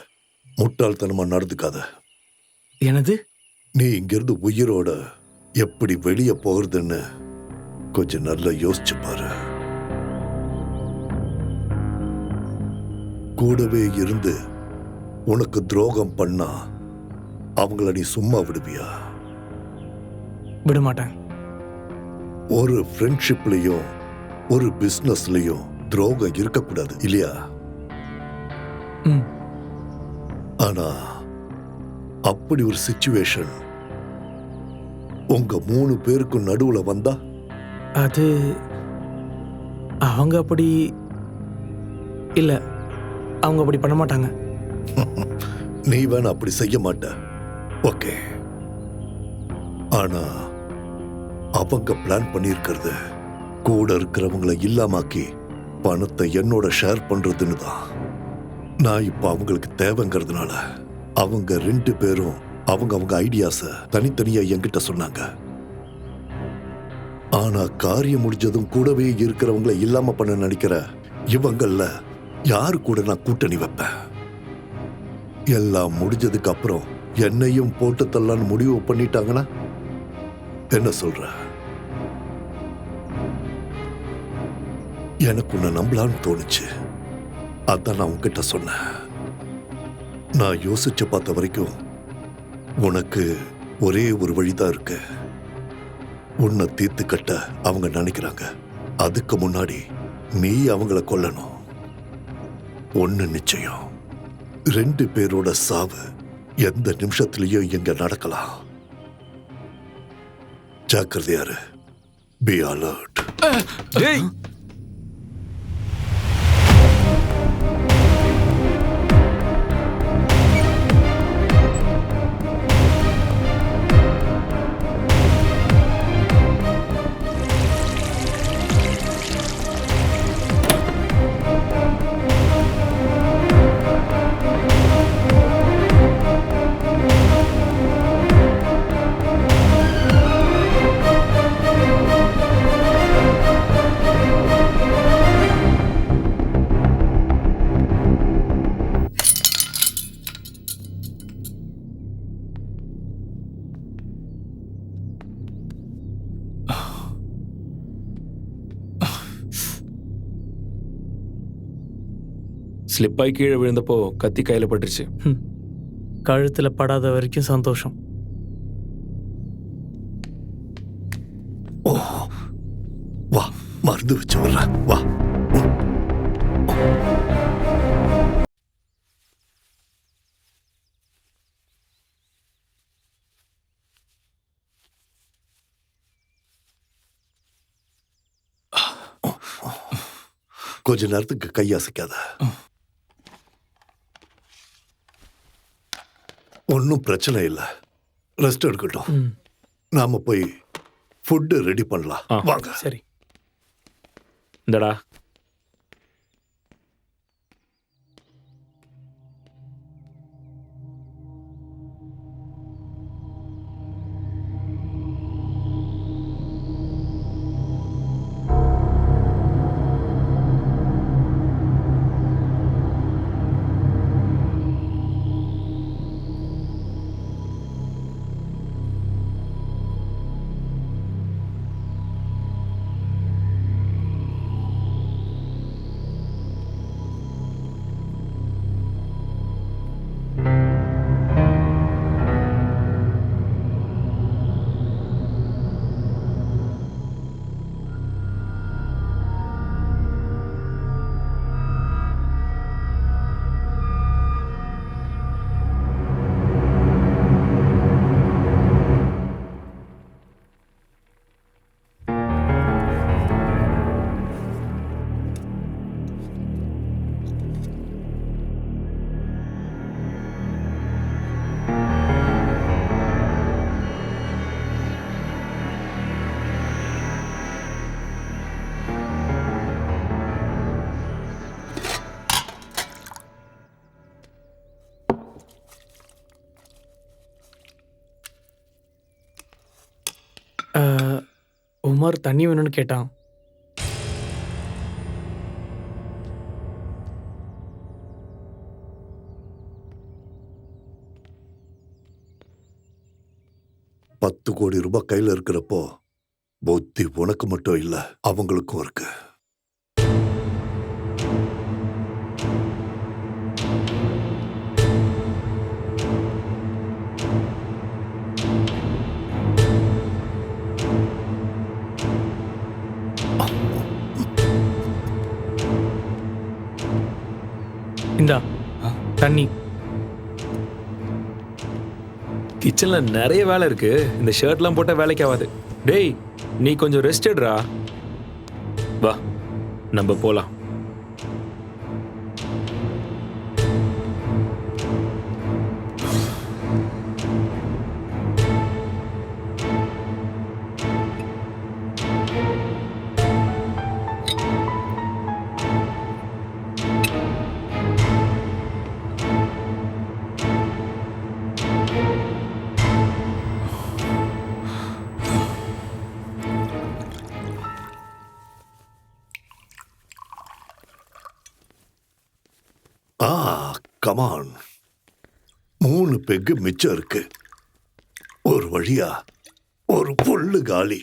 முட்டாள்தனமா நடந்துக்காத. எனது நீ இங்கிருந்து உயிரோட எப்படி வெளியே போகிறதுன்னு கொஞ்சம் நல்லா யோசிச்சு பாரு. கூடவே இருந்து உனக்கு துரோகம் பண்ணா அவங்கள நீ சும்மா விடுவியா? விட மாட்டேன். ஒரு ஃப்ரெண்ட்ஷிப்லயும் ஒரு பிசினஸ்லயும் துரோகம் இருக்கக்கூடாது, இல்லையா? ஆனா அப்படி ஒரு சிச்சுவேஷன் உங்க 3 பேருக்கும் நடுவுல வந்தா? அது அவங்க அப்படி இல்ல, அவங்க அப்படி பண்ண மாட்டாங்க. நீ வேணா அப்படி செய்ய மாட்ட, ஓகே. ஆனா அவங்க பிளான் பண்ணியிருக்கிறது கூட இருக்கிறவங்களை இல்லாமாக்கி பணத்தை என்னோட ஷேர் பண்றதுன்னு தான். நான் இப்ப அவங்களுக்கு தேவைங்கிறதுனால அவங்க 2 பேரும் அவங்க ஐடியாஸ தனித்தனியா என்கிட்ட சொன்னாங்க. ஆனா காரியம் முடிஞ்சதும் கூடவே இருக்கிறவங்களை இல்லாம பண்ண நினைக்கிற இவங்கள யாரு கூட நான் கூட்டணி வைப்பேன்? எல்லாம் முடிஞ்சதுக்கு அப்புறம் என்னையும் போட்டு தள்ளலான்னு முடிவு பண்ணிட்டாங்கன்னா என்ன சொல்ற? எனக்கு உன்னை நம்பலான்னு தோணுச்சு, அதான் நான் உன்கிட்ட சொன்னேன். நான் யோசிச்சு பார்த்த வரைக்கும் உனக்கு ஒரே ஒரு வழிதான் இருக்கு. உன்னை தீர்த்து கட்ட அவங்க நினைக்கிறாங்க. அதுக்கு முன்னாடி நீ அவங்கள கொல்லணும். ஒண்ணு நிச்சயம், 2 பேரோட சாவு எந்த நிமிஷத்திலையும் இங்க நடக்கலாம். ஜாக்கிரதையாரு. Be alert. ஸ்லிப்பாகி கீழே விழுந்தப்போ கத்தி கையில் பட்டுருச்சு. கழுத்தில் படாத வரைக்கும் சந்தோஷம். ஓ வா, மருந்து வச்சு வர்றேன், வா. கொஞ்ச நேரத்துக்கு கையசைக்காத. ஒன்றும் பிரச்சனை இல்லை, ரெஸ்ட் எடுக்கட்டும். நாம போய் ஃபுட்டு ரெடி பண்ணலாம், வாங்க. சரி. இந்தடா. உமர் தண்ணி வேணும்னு கேட்டான். $10 கோடி கையில இருக்கிறப்போ புத்தி உனக்கு மட்டும் இல்ல, அவங்களுக்கும் இருக்கு. இந்தா தண்ணி. கிச்சனில் நிறைய வேலை இருக்கு, இந்த ஷர்ட்லாம் போட்டால் வேலைக்கு ஆகாது. டேய், நீ கொஞ்சம் ரெஸ்ட் எடுறா. வா, நம்ம போலாம். கமான், 3 பெக்கு மிச்சம் இருக்கு. ஒரு வழியா ஒரு புல்லு காலி.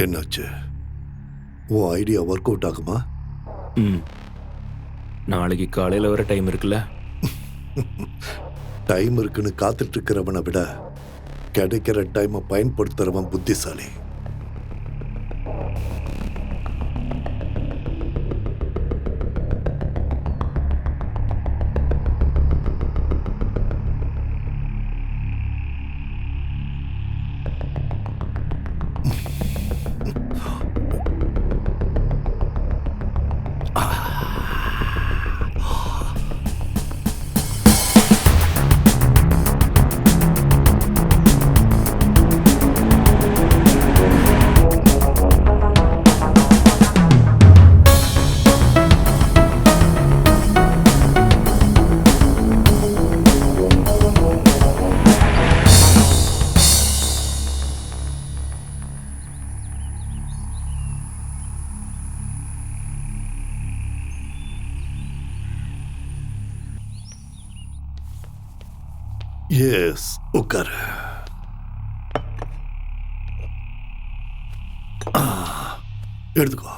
என்னாச்சு? உன் ஐடியா ஒர்க் அவுட் ஆகுமா? நாளைக்கு காலையில் வர டைம் இருக்குல்ல? டைம் இருக்குன்னு காத்துட்டு இருக்கிறவனை விட கிடைக்கிற டைமை பயன்படுத்துறவன் புத்திசாலி. எஸ், உட்காரு. எடுத்துக்கோ.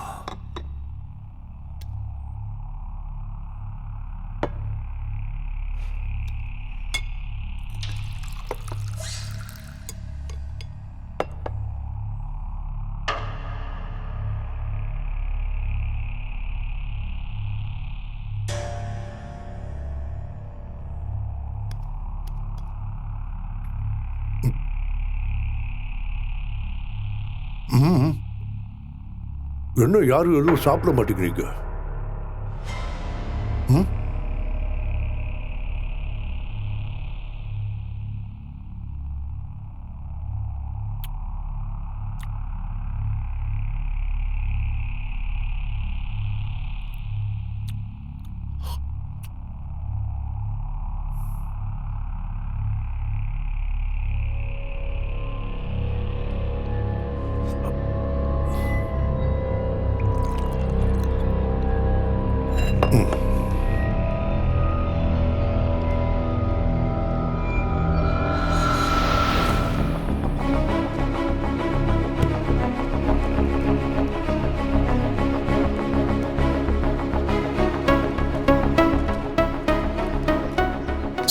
என்ன யாரும் எதுவும் சாப்பிட மாட்டேங்கிறீங்க? ம்?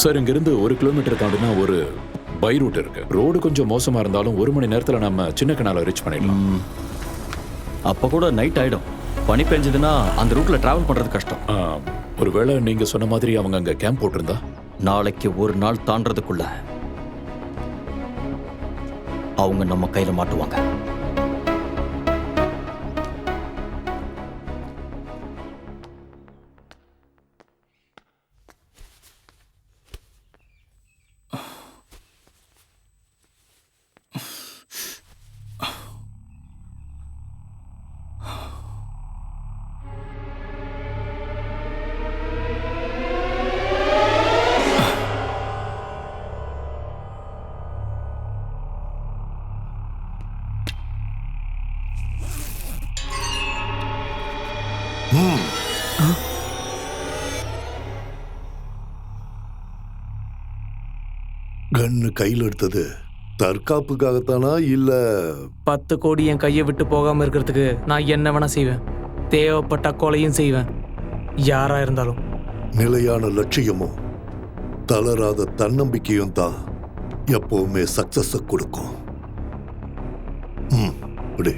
சார், இங்கிருந்து 1 கிலோமீட்டர் தாண்டினா ஒரு பை ரூட் இருக்கு. ரோடு கொஞ்சம் மோசமா இருந்தாலும் 1 மணி நேரத்துல நம்ம சின்ன கனால ரீச் பண்ணிடலாம். அப்போ கூட நைட் ஆயிடும். பனி பெஞ்சதுன்னா அந்த ரூட்ல டிராவல் பண்றது கஷ்டம். ஒருவேளை நீங்க சொன்ன மாதிரி அவங்க அங்க கேம்ப் போட்டிருந்தா நாளைக்கு ஒரு நாள் தாண்டறதுக்குள்ள அவங்க நம்ம கையில மாட்டுவாங்க. கன்னு கையில் எடுத்தது தற்காப்புக்காகத்தானா இல்ல 10 கோடி என் கையை விட்டு போகாம இருக்கிறதுக்கு நான் என்ன வேணா செய்வேன். தேவைப்பட்ட கொலையும் செய்வேன், யாரா இருந்தாலும். நிலையான லட்சியமும் தளராத தன்னம்பிக்கையும் தான் எப்பவுமே சக்சஸ் கொடுக்கும். அப்படி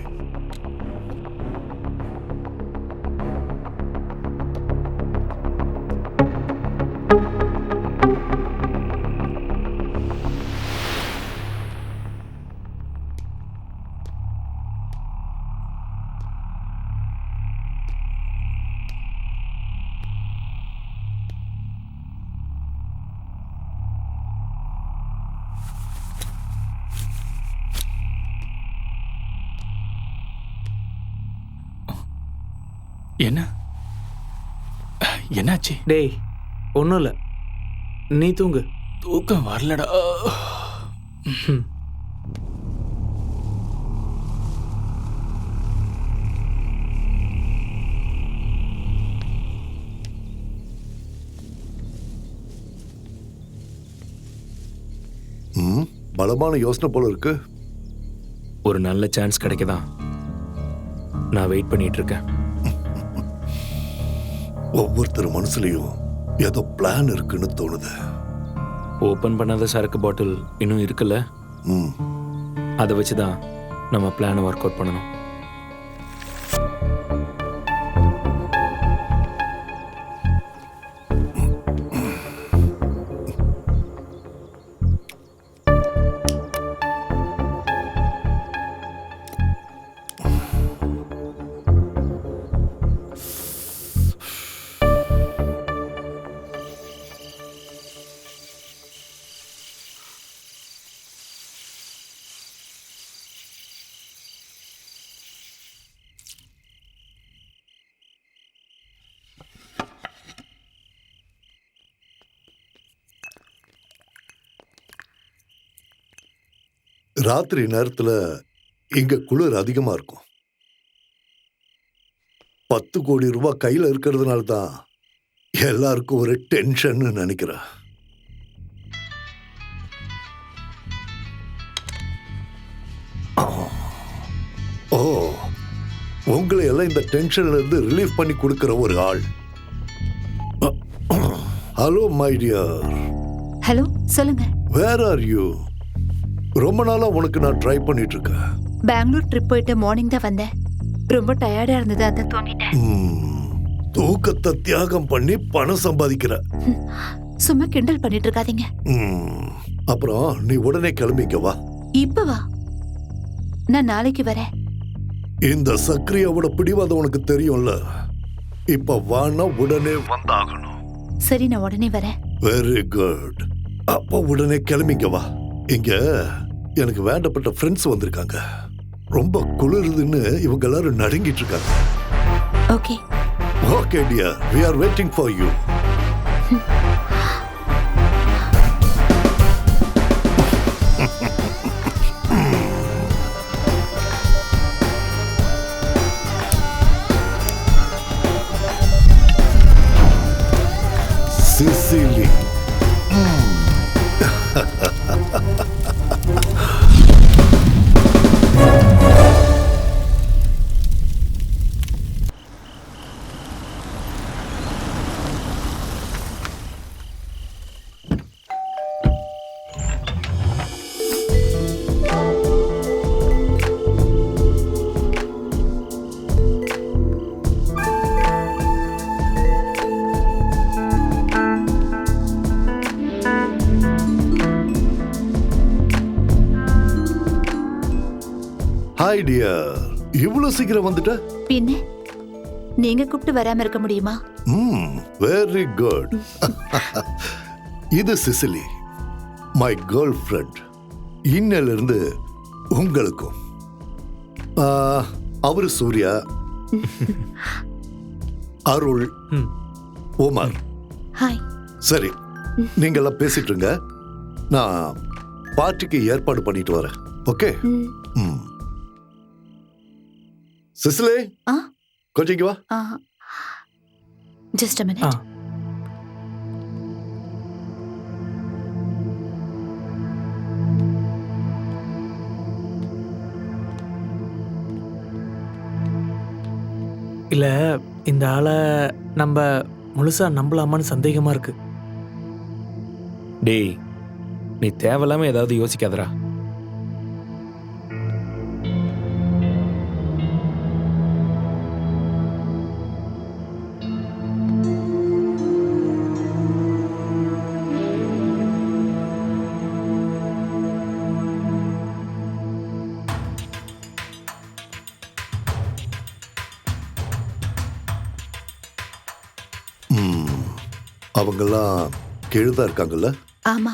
என்னாச்சு? டேய், ஒன்றும் இல்லை, நீ தூங்கு. தூக்கம் வரலடா. பலமான யோசனை போல இருக்கு. ஒரு நல்ல சான்ஸ் கிடைக்கதான் நான் வெயிட் பண்ணிட்டு இருக்கேன். ஒவ்வொருத்தர் மனசுலயும் ஏதோ பிளான் இருக்குன்னு தோணுது. ஓபன் பண்ணாத சரக்கு பாட்டில் இன்னும் இருக்குல்ல, அதை வச்சுதான் நம்ம பிளானை ஒர்க் அவுட் பண்ணணும். ராத்திரி நேரத்துல இங்க குளிர் அதிகமா இருக்கும். 10 கோடி ரூபாய் கையில இருக்கிறதுனால தான் எல்லாருக்கும் ஒரு டென்ஷன் நினைக்கிறேன். உங்களை எல்லாம் இந்த டென்ஷன்ல இருந்து ரிலீஃப் பண்ணி கொடுக்கிற ஒரு ஆள். Hello my dear. ஹலோ, சொல்லுங்க. Where are you? ரொம்ப நாளா உனக்கு நான் ட்ரை பண்ணிட்டு இருக்கேன். பெங்களூர் ட்ரிப் போயிட்டு மார்னிங் தான் வந்தேன். ரொம்ப டயர்டா இருந்தது, அதான் தூங்கிட்டேன். தூக்கத்தை தியாகம் பண்ணி பணம் சம்பாதிக்கிற. சும்மா கிண்டல் பண்ணிட்டு இருக்காதீங்க. அப்புறம் நீ உடனே கிளம்பிக்க வா. இப்ப வா, நான் நாளைக்கு வரேன். இந்த சக்ரியாவோட பிடிவாதம் உனக்கு தெரியும்ல. இப்ப வானா உடனே வந்தாகணும். சரி, நான் உடனே வரேன். Very good. அப்ப உடனே கிளம்பிக்க வா. இங்க எனக்கு வேண்டப்பட்ட ஃப்ரெண்ட்ஸ் வந்திருக்காங்க. ரொம்ப குளிருதுன்னு இவங்க எல்லாரும் நடுங்கிட்டு இருக்காங்க. Okay. Okay dear, we are waiting for you. Sicily. Hi dear, இவ்வளவு சீக்கிரம் வந்துட்ட? பின்ன நீங்க கூப்பிட்டு வராம இருக்க முடியுமா? Very good. இது சிசிலி, மை கேர்ள் ஃப்ரெண்ட். இன்னையில இருந்து உங்களுக்கும். அவரு சூர்யா, அருள், உமர். ஹாய். சரி, நீங்க எல்லாம் பேசிட்டு இருங்க. நான் பார்ட்டிக்கு ஏற்பாடு பண்ணிட்டு வரேன். ஓகே? சிசிலே, கொஞ்சம் இங்க வா. Just a minute. இல்ல, இந்த ஆளை நம்ம முழுசா நம்பலாமான்னு சந்தேகமா இருக்கு. டேய், நீ தேவையில்லாம ஏதாவது யோசிக்காதடா. அவங்கெல்லாம் கீழதான் இருக்காங்கல்ல? ஆமா.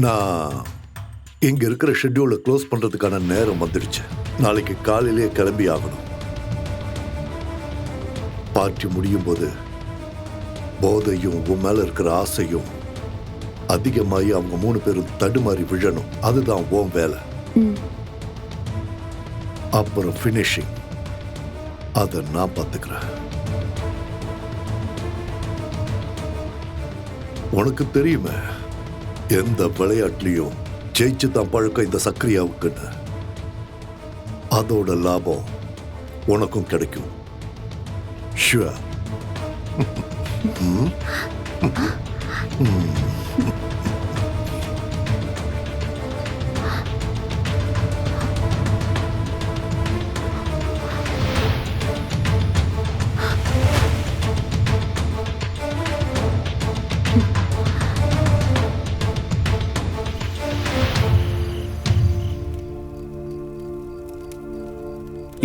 நான் இங்க இருக்கிற ஷெட்யூலை க்ளோஸ் பண்றதுக்கான நேரம் வந்துடுச்சு. நாளைக்கு காலையிலேயே கிளம்பி ஆகணும். பார்ட்டி முடியும் போது போதையும் உன் மேல இருக்கிற ஆசையும் அதிகமாகி அவங்க 3 பேரும் தடுமாறி விழணும். அதுதான் உன் வேலை. அப்புறம் ஃபினிஷிங் அதை நான் பார்த்துக்கிறேன். உனக்கு தெரியுமே, எந்த விளையாட்டுலயும் ஜெயிச்சு தான் பழக்கம் இந்த சக்ரியாவுக்குன்னு. அதோட லாபம் உனக்கும் கிடைக்கும். ஷுவர்.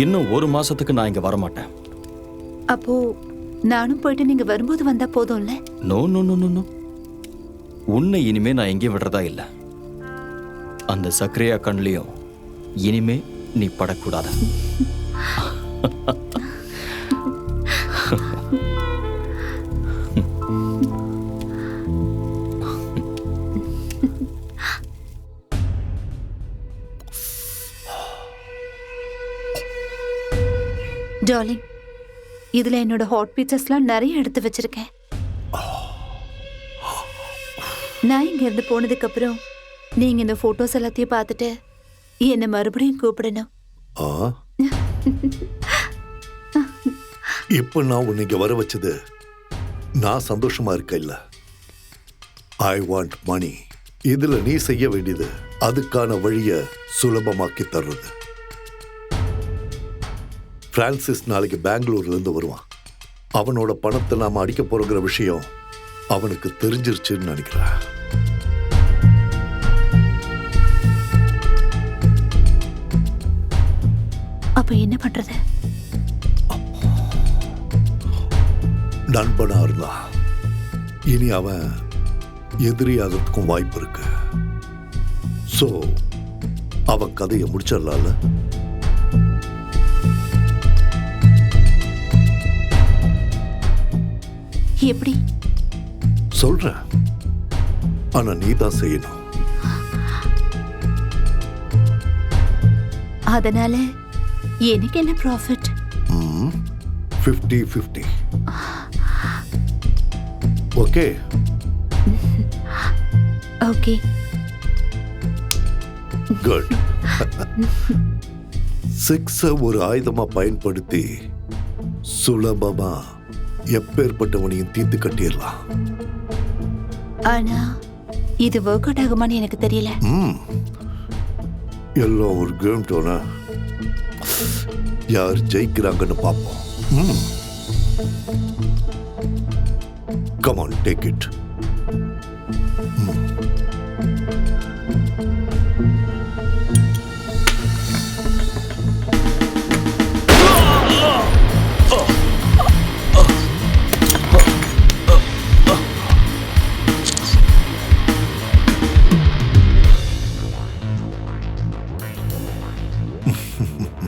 இன்னும் 1 மாசத்துக்கு நான் இங்க வரமாட்டேன். அப்போ நானும் போயிட்டு நீங்க வரும்போது வந்தா போதும்ல? No no no no no. உன்னை இனிமே நான் எங்கேயும் விடுறதா இல்லை. அந்த சக்ரியா கண்லையும் இனிமே நீ படக்கூடாது. டார்லிங், இதுல என்னோட ஹாட் பீச்சஸ்லாம் நிறைய எடுத்து வச்சிருக்கேன். நான் இங்க இருந்து போனதுக்கு அப்புறம் நீங்க இந்த போட்டோஸ் எல்லாத்தையும் பார்த்துட்டு என்ன மறுபடியும் கூப்பிடணும். ஆ இப்ப நான் உன்னை இங்க வர வச்சது நான் சந்தோஷமா இருக்க இல்ல. I want money. இதுல நீ செய்ய வேண்டியது அதுக்கான வழிய சுலபமாக்கி தர்றது. பிரான்சிஸ் நாளைக்கு பெங்களூர்ல இருந்து வருவான். அவனோட பணத்தை நாம அடிக்க போறோங்கிற விஷயம் அவனுக்கு தெரிஞ்சிருச்சுன்னு நினைக்கிறேன். அப்ப என்ன பண்றது? நண்பனா இருந்தா இனி அவன் எதிரியாகிறதுக்கும் வாய்ப்பு இருக்கு. சோ அவன் கதையை முடிச்சிடலாம்ல. எப்படி? சொல்றேன், ஆனா நீ தான் செய்யணும். அதனால எனக்கு என்ன ப்ராஃபிட்? 50-50. ஓகே? ஓகே. குட். செக்ஸ ஒரு ஆயுதமா பயன்படுத்தி சுலபமா எப்பேற்பட்டவனையும் தீர்த்து கட்டிடலாம். ஆனா இது ஒர்க் அவுட் ஆகுமான்னு எனக்கு தெரியல. எல்லாம் ஒரு கேம் டோனா. யார் ஜெயிக்கிறாங்கன்னு பார்ப்போம். Come on, take it.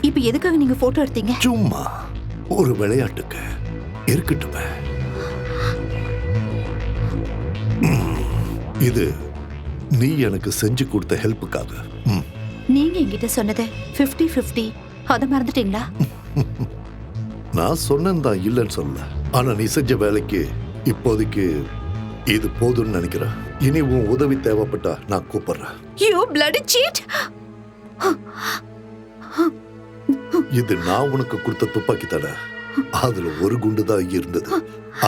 இப்ப எதுக்காக நீங்க போட்டோ எடுத்தீங்க? சும்மா ஒரு விளையாட்டுக்கு இருக்கட்டுமே. இது நீ எனக்கு செஞ்சு கொடுத்த ஹெல்ப்புக்காக. நீங்க என்கிட்ட சொன்னது 50-50. அத மறந்துட்டீங்களா? நான் சொன்னேன் தான், இல்லைன்னு சொல்லல. ஆனா நீ செஞ்ச வேலைக்கு இப்போதைக்கு இது போதும்னு நினைக்கிறேன். இனி உன் உதவி தேவைப்பட்டா நான் கூப்பிடுறேன். You bloody cheat! இது நான் உனக்கு கொடுத்த துப்பாக்கி தடை. அதுல ஒரு குண்டு தான் இருந்தது.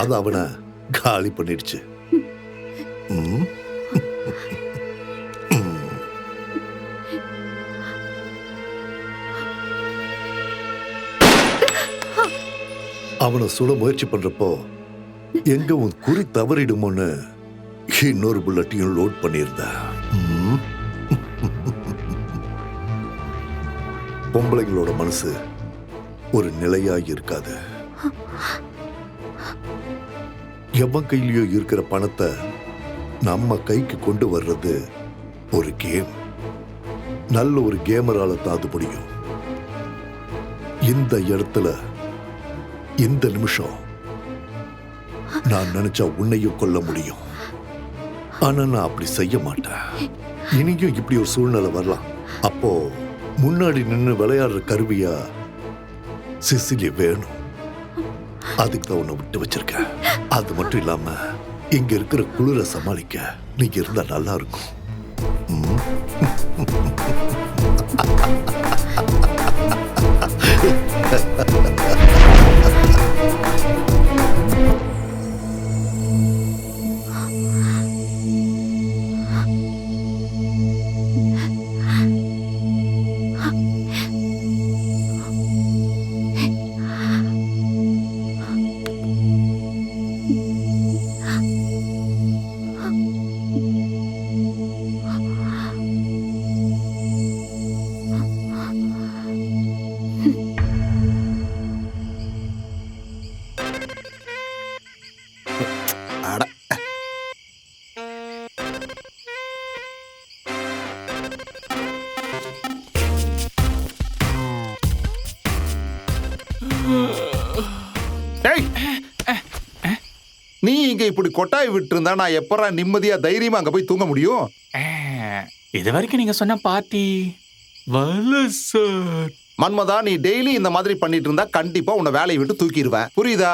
அது அவனை காலி பண்ணிடுச்சு. அவனை சுட முயற்சி பண்றப்போ எங்க உன் குறி தவறிடுமோன்னு இன்னொரு புல்லட்டையும் லோட் பண்ணியிருந்த. பொம்பளைங்களோட மனசு ஒரு நிலையாய் இருக்காது. எவன் கையிலயோ இருக்கிற பணத்தை நம்ம கைக்கு கொண்டு வர்றது ஒரு கேம். நல்ல ஒரு கேமரால தான் அது முடியும். இந்த இடத்துல இந்த நிமிஷம் நான் நினைச்சா உன்னையும் கொல்ல முடியும். ஆனா நான் அப்படி செய்ய மாட்டேன். இனியும் இப்படி ஒரு சூழ்நிலை வரலாம். அப்போ முன்னாடி நின்று விளையாடுற கருவியா சிசிலி வேணும். அதுக்கு தான் உன்னை விட்டு வச்சிருக்க. அது மட்டும் இல்லாம இங்க இருக்கிற குளிர சமாளிக்க நீங்க இருந்தா நல்லா இருக்கும். நீ இங்க இப்படி கொட்டாய் விட்டு இருந்தா நான் எப்பறா நிம்மதியா தைரியமா அங்க போய் தூங்க முடியும்? இது வரைக்கும் நீங்க சொன்ன பார்ட்டி வரல சார். மன்மதா, நீ டெய்லி இந்த மாதிரி பண்ணிட்டு இருந்தா கண்டிப்பா உன்னை வேலையை விட்டு தூக்கிடுவேன். புரியுதா?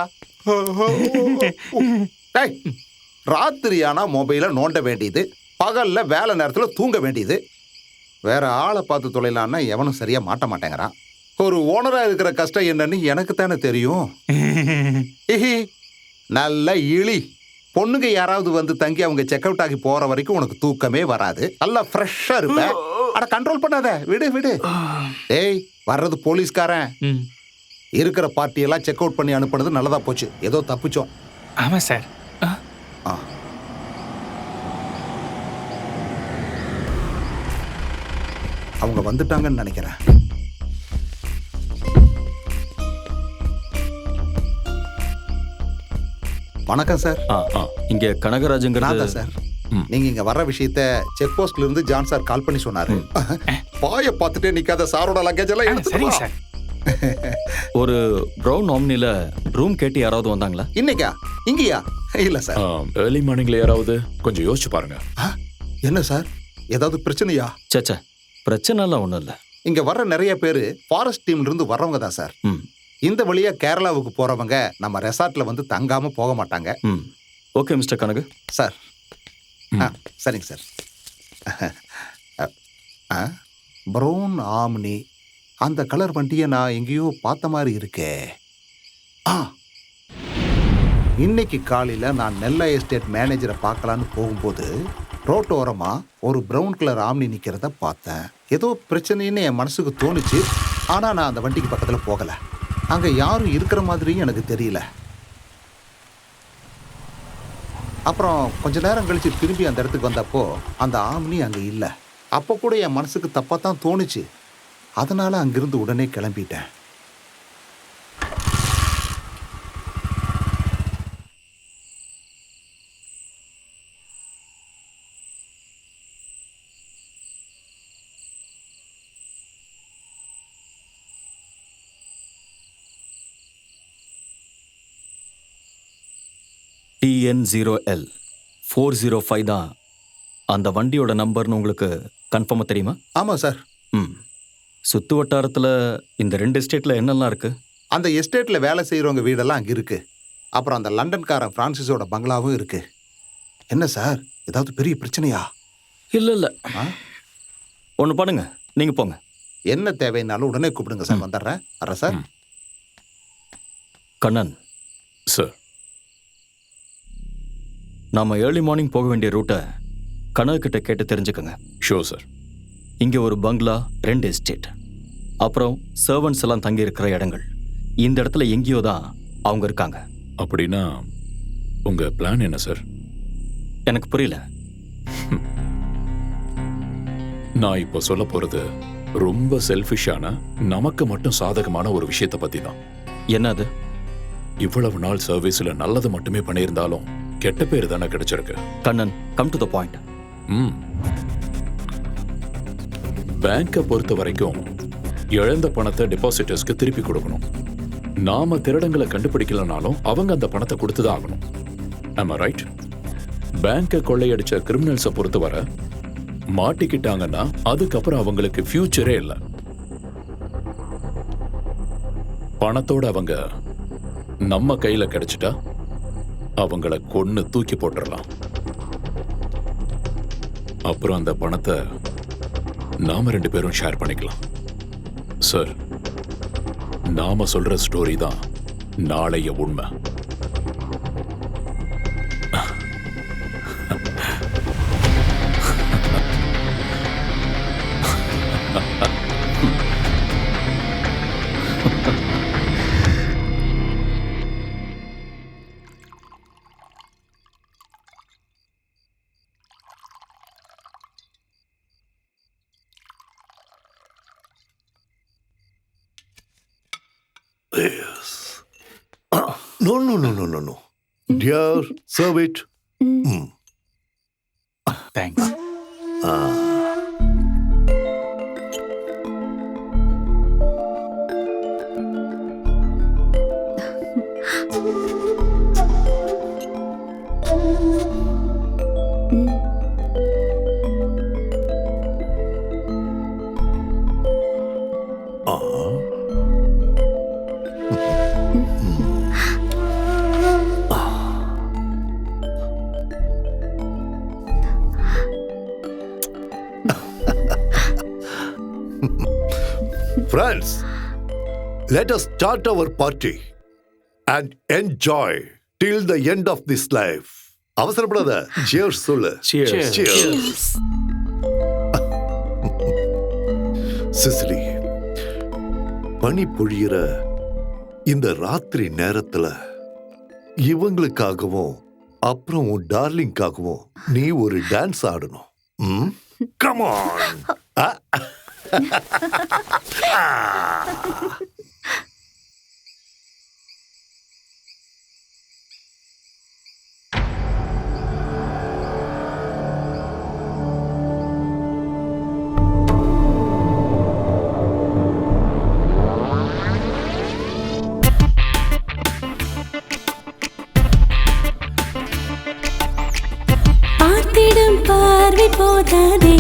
ராத்திரியானா மொபைல நோண்ட வேண்டியது, பகல்ல வேலை நேரத்துல தூங்க வேண்டியது. வேற ஆளை பார்த்து தொலைலான்னா எவனும் சரியா மாட்ட மாட்டேங்கிறான். ஒரு ஓனரா இருக்கிற கஷ்டம் என்னன்னு எனக்கு தானே தெரியும். ஹிஹி, நல்ல இழி. பொண்ணுங்க யாராவது வந்து தங்கி அவங்க செக் அவுட் ஆகி போற வரைக்கும் உனக்கு தூக்கமே வராது. நல்லா ஃப்ரெஷ்ஷா இருப்ப. அட கண்ட்ரோல் பண்ணாத, விடு விடு. ஏய், வர்றது போலீஸ்காரன். இருக்கிற பார்ட்டியெல்லாம் செக் அவுட் பண்ணி அனுப்புனது நல்லதா போச்சு. ஏதோ தப்பிச்சோம். ஆமா சார். அவங்க வந்துட்டாங்கன்னு நினைக்கிறேன். வணக்கம் சார். இங்க கனகராஜுங்கிறது நான் சார். நீங்க இங்க வர்ற விஷயத்த செக் போஸ்ட்ல இருந்து ஜான் சார் கால் பண்ணி சொன்னாரு. பாய பார்த்துட்டே நிக்காத, சாரோட லக்கேஜ் எல்லாம் எடுத்துட்டு வா. ஒரு பிரவுன் ஆம்னில ரூம் கேட்டு யாராவது வந்தாங்களா இன்னைக்கா? இங்கயா? இல்ல சார். ஏர்லி மார்னிங்ல யாராவது கொஞ்சம் யோசிச்சு பாருங்க. என்ன சார், ஏதாவது பிரச்சனையா? சச்சா, பிரச்சனைலாம் ஒன்றும் இல்லை. இங்க வர்ற நிறைய பேர் ஃபாரஸ்ட் டீம்ல இருந்து வர்றவங்க தான் சார். இந்த வழியா கேரளாவுக்கு போறவங்க நம்ம ரெசார்ட்ல வந்து தங்காம போக மாட்டாங்க. Okay mister Kanagu. சார் சரிங்க சார். ப்ரௌன் ஆம்னி, அந்த கலர் வண்டியை நான் எங்கேயோ பார்த்த மாதிரி இருக்கே. இன்னைக்கு காலையில நான் நெல்லை எஸ்டேட் மேனேஜரை பார்க்கலான்னு போகும்போது ரோட்டோரமா ஒரு ப்ரௌன் கலர் ஆம்னி நிக்கிறத பார்த்தேன். ஏதோ பிரச்சனைன்னு என் மனசுக்கு தோணுச்சு. ஆனா நான் அந்த வண்டிக்கு பக்கத்துல போகல. அங்க யாரும் இருக்கிற மாதிரியும் எனக்கு தெரியல. அப்புறம் கொஞ்ச நேரம் கழிச்சு திரும்பி அந்த இடத்துக்கு வந்தப்போ அந்த ஆம்னி அங்க இல்லை. அப்போ கூட என் மனசுக்கு தப்பா தான் தோணுச்சு. அதனால அங்கிருந்து உடனே கிளம்பிட்டேன். TN0L 405 தான் அந்த வண்டியோட நம்பர்னு உங்களுக்கு கன்ஃபார்மா தெரியுமா? ஆமா சார். சுத்து வட்டாரத்தில் இந்த 2 எஸ்டேட்ல என்னெல்லாம் இருக்கு? அந்த எஸ்டேட்ல வேலை செய்யறவங்க வீடெல்லாம் அங்க இருக்கு. அப்புறம் அந்த லண்டன்காரன் பிரான்சிஸோட பங்களாவும் இருக்கு. என்ன சார், ஏதாவது பெரிய பிரச்சனையா? இல்ல ஒன்று பண்ணுங்க, நீங்க போங்க. என்ன தேவைன்னாலும் உடனே கூப்பிடுங்க சார். வந்துடுறேன். வர்றேன் சார். கண்ணன் சார், நாம ஏர்லி மார்னிங் போக வேண்டிய ரூட்டை கனவுக்கிட்ட கேட்டு தெரிஞ்சுக்கோங்க. Show sir. இங்கே ஒரு பங்களா, 2 எஸ்டேட், அப்புறம் சர்வன்ட்ஸ் எல்லாம் தங்கி இருக்கிற இடங்கள். இந்த இடத்துல எங்கேயோ தான் அவங்க இருக்காங்க. அப்படின்னா உங்க பிளான் என்ன சார்? எனக்கு புரியல. நான் இப்போ சொல்ல போறது ரொம்ப செல்ஃபிஷான, நமக்கு மட்டும் சாதகமான ஒரு விஷயத்தை பத்தி தான். என்னது? இவ்வளவு நாள் சர்வீஸ்ல நல்லது மட்டுமே பண்ணியிருந்தாலும் கெட்ட பேர் தானே கிடைச்சிருக்கு. Kannan, come to the point. பேங்கை பொறுத்த வரைக்கும் இழந்த பணத்தை டெபாசிட்டர்ஸ்க்கு திருப்பி கொடுக்கணும். நாம திருடங்களை கண்டுபிடிக்கலனாலும் அவங்க அந்த பணத்தை கொடுத்துதான் ஆகணும். ஆமா ரைட்? பேங்கை கொள்ளையடிச்ச கிரிமினல்ஸை பொறுத்தவரை மாட்டிக்கிட்டாங்கன்னா அதுக்கப்புறம் அவங்களுக்கு ஃபியூச்சரே இல்லை. பணத்தோட அவங்க நம்ம கையில கிடைச்சிட்டா அவங்கள கொன்னு தூக்கி போட்டுடலாம். அப்புறம் அந்த பணத்தை நாம 2 பேரும் ஷேர் பண்ணிக்கலாம். சார், நாம சொல்ற ஸ்டோரி தான் நாளைய உண்மை. Yes. No. Dear, serve it. Thanks. Friends, let us start our party and enjoy till the end of this life. அவசரப்படாத. Cheers சொல்லு. Cheers. Cheers. சிசிலி, பனி பொழியிற இந்த ராத்திரி நேரத்துல இவங்களுக்காகவும் அப்புறம் உன் டார்லிங்காகவும் நீ ஒரு டான்ஸ் ஆடணும். Come on. பார்த்திடும் பார்வை போதாதே,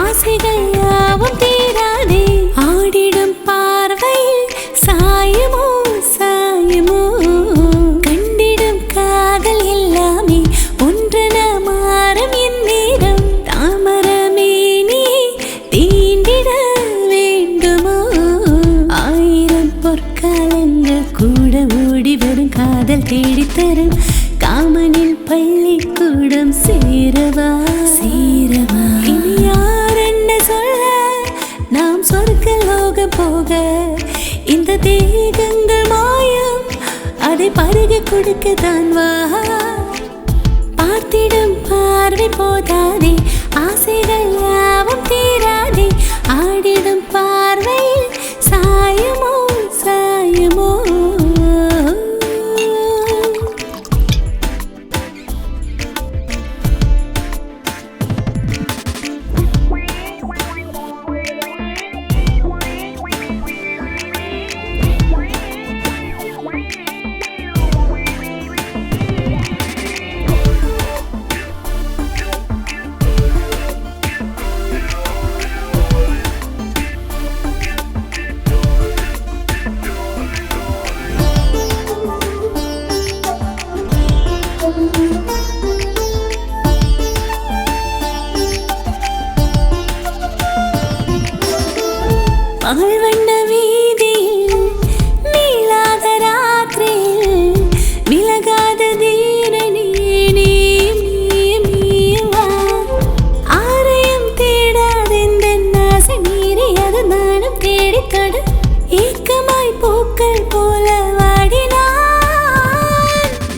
ஆசைகள் யாவும் தீராதே, ஆடிடும் பார்வையில் சாயமோ சாயமோ, கண்டிடும் காதல் எல்லாமே ஒன்றென மாறும் இந்நேரம், தாமரமே நீ தீண்டிட வேண்டுமோ, ஆயிரம் பொற்காலங்கள் கூட ஓடி வரும் காதல் தேடித்தரும், காமனில் பள்ளிக்கூடம் சேரவா சேரவா, இனி யார் என்ன சொல்ல நாம் சொர்க்க லோகம் போக, இந்த தேகங்கள் மாயம் அதை பருக கொடுக்கத்தான் வா, பார்த்திடும் பார்வை போதாதே, ஆசைகள் யாவும் தீராதே, ஆடிடும் பார்வையில் சாயமோ சாயமோ. பகல் வண்ண வீதியில் நீளாத ராத்திரியில் விலகாத தீரனே நீவா, ஆரையும் தேடாதெந்த ஆசை மீறி அது நானும் தேடித்தொடு, ஏக்கமாய் பூக்கள் போல வாடினான்,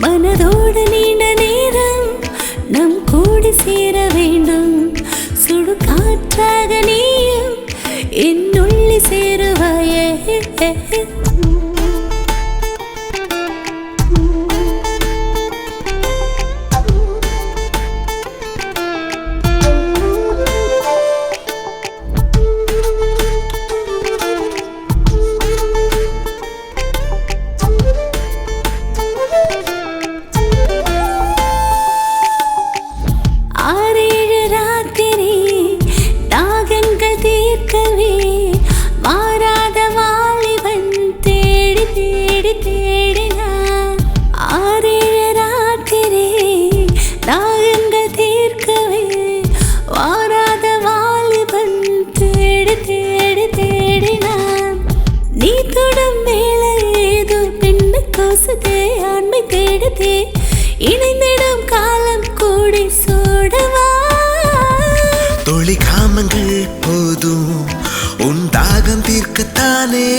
மனதோடு நீண்ட நேரம் நம் கூடி சேர வேண்டும், சுடு காற்றாக நீயும் என்னுள்ளி சேருவாயே. ஆறேழு ராத்திரி தாகங்கள் தீர்க்கவே மாறாத வாலிபன் தேடி தேடி தேடினான், ஆறேழு ராத்திரி தாகங்கள் தீர்க்கவே மாறாத வாலிபன் தேடி தேடி தேடினான், நீ தொடும் மேலே ஏதோ பெண்ணு கோசுதே, ஆண்மை தேடுதே, இணைந்திடும் காலம் கூடி சோடவா, தொழி காமங்கள் போதும் உன் தாகம் தீர்க்கத்தானே,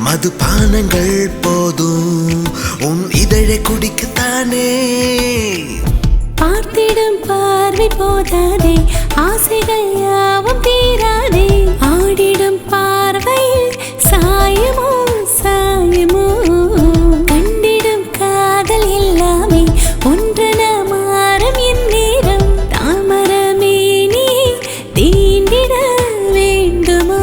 மதுபானங்கள் போதும் உன் இதழை குடிக்கத்தானே, பார்த்திடும் பார்வை போதாதே, ஆசைகள் யாவும் தீராதே, ஆடிடும் பார்வையில் சாயமோ சாயமோ, கண்டிடும் காதல் எல்லாமே ஒன்றென மாறும் இந்நேரம், தாமரமே நீ தீண்டிட வேண்டுமோ.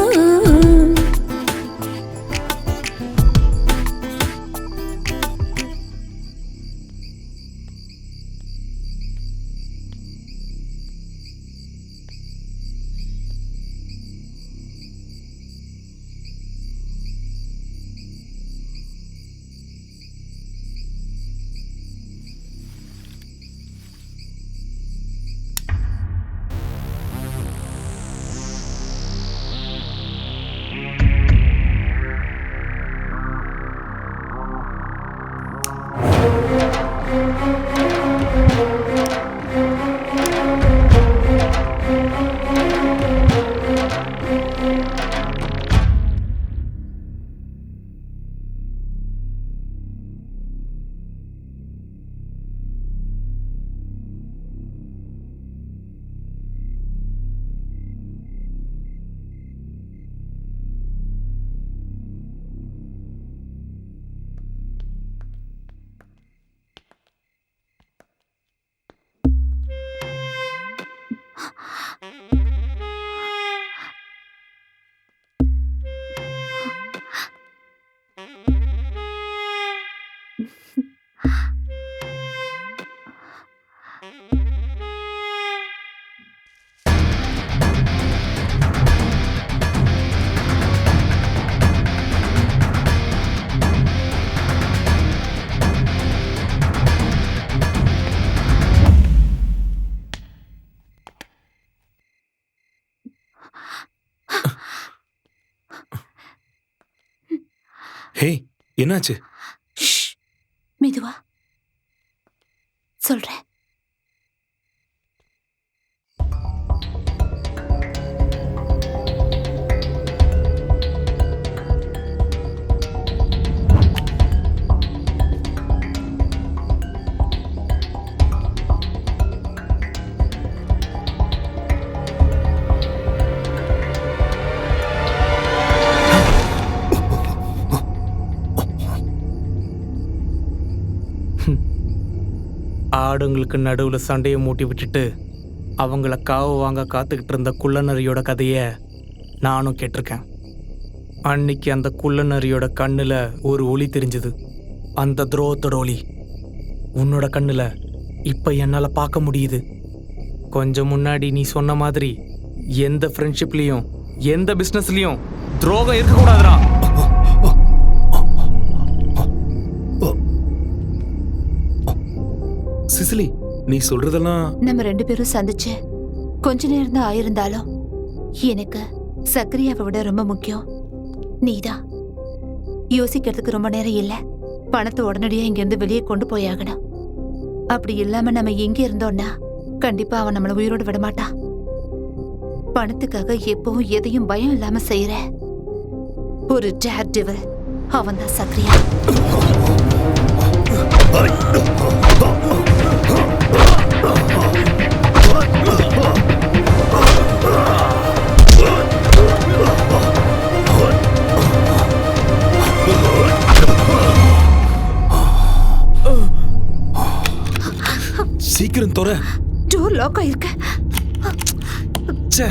ஹே, என்னாச்சு? மெதுவா சொல்றேன். ஆடுங்களுக்கு நடுவில் சண்டையை மூட்டி விட்டுட்டு அவங்கள காவு வாங்க காத்துக்கிட்டு இருந்த குள்ளநரியோட கதையை நானும் கேட்டிருக்கேன். அன்னைக்கு அந்த குள்ளநரியோட கண்ணில் ஒரு ஒளி தெரிஞ்சது, அந்த துரோகத்தோட ஒளி. உன்னோட கண்ணில் இப்போ என்னால் பார்க்க முடியுது. கொஞ்சம் முன்னாடி நீ சொன்ன மாதிரி எந்த ஃப்ரெண்ட்ஷிப்லேயும் எந்த பிஸ்னஸ்லேயும் துரோகம் இருக்கக்கூடாதுடா. சிசிலி, நீ சொல்றதெல்லாம் நம்ம 2 பேரும் சந்திச்சு கொஞ்ச நேரம் தான் ஆயிருந்தாலும் எனக்கு சக்கரியாவை விட ரொம்ப முக்கியம் நீதான். யோசிக்கிறதுக்கு ரொம்ப நேரம் இல்ல. பணத்தை உடனடியா இங்க இருந்து வெளியே கொண்டு போயாகணும். அப்படி இல்லாம நம்ம எங்க இருந்தோம்னா கண்டிப்பா அவன் நம்மள உயிரோடு விட மாட்டான். பணத்துக்காக எப்பவும் எதையும் பயம் இல்லாம செய்யற ஒரு டேர் டெவில் அவன் தான் சக்கரியா. சீக்கிரம் தொற. டோர் லாக் ஆயிருக்கு. ச்சே.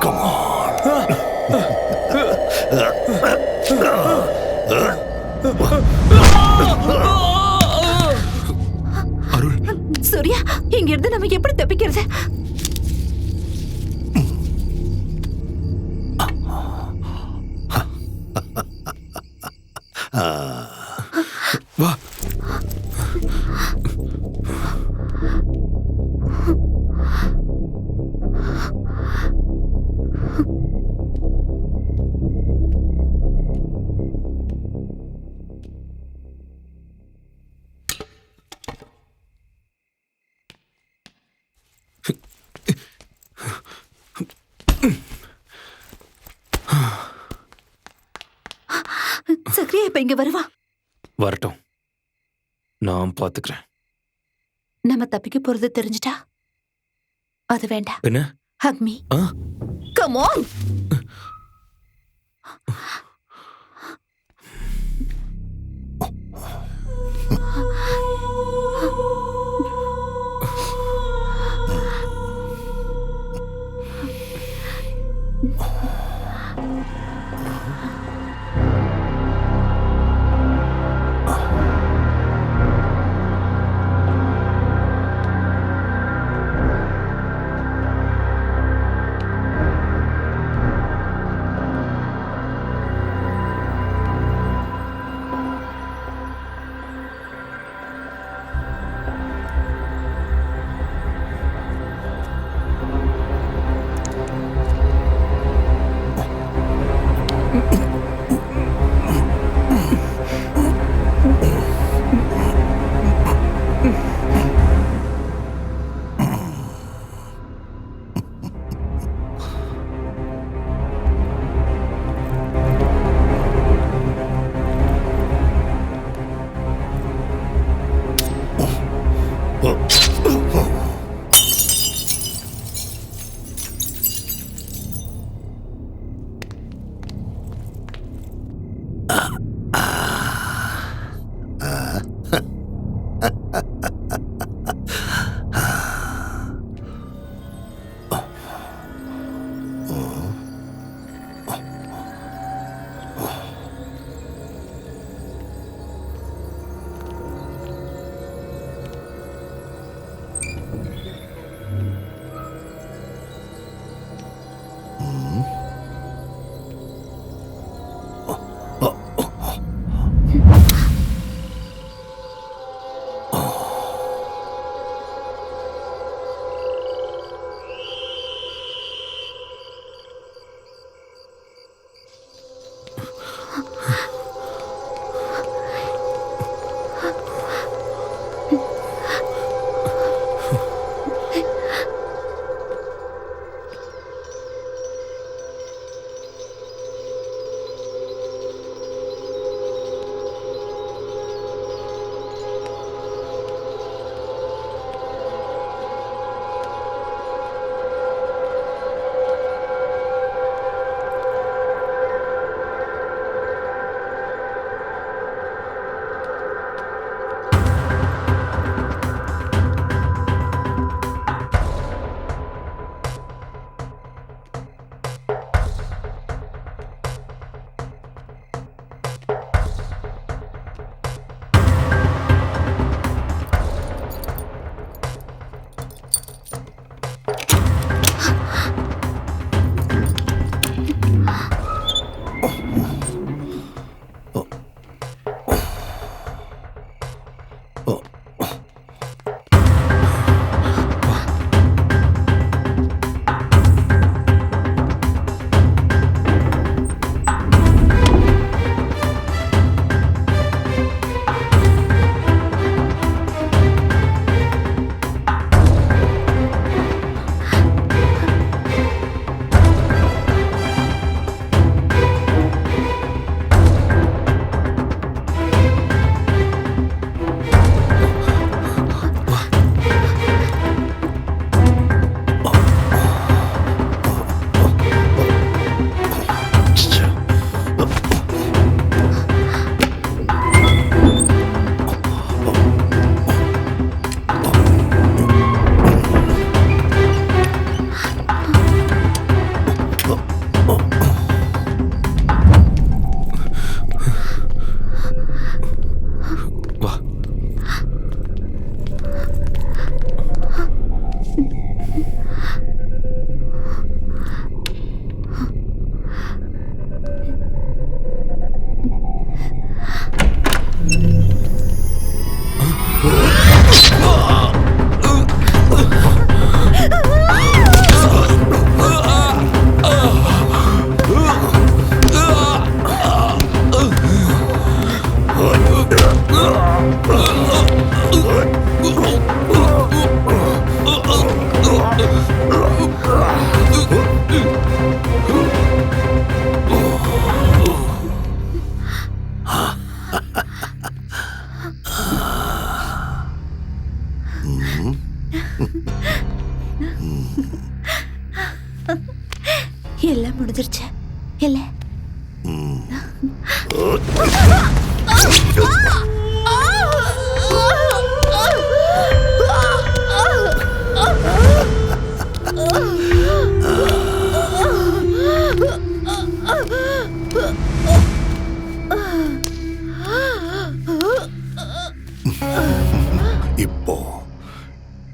Come on. அருள், சூர்யா, இங்க இருந்து நம்ம எப்படி தப்பிக்கிறது? வா. சக்கரியா இப்ப இங்க வருவா. வரட்டும், நான் பாத்துக்கிறேன். நம்ம தப்பிக்க போறது தெரிஞ்சிட்டா அது வேண்டாம். என்ன? Hug me. Come on.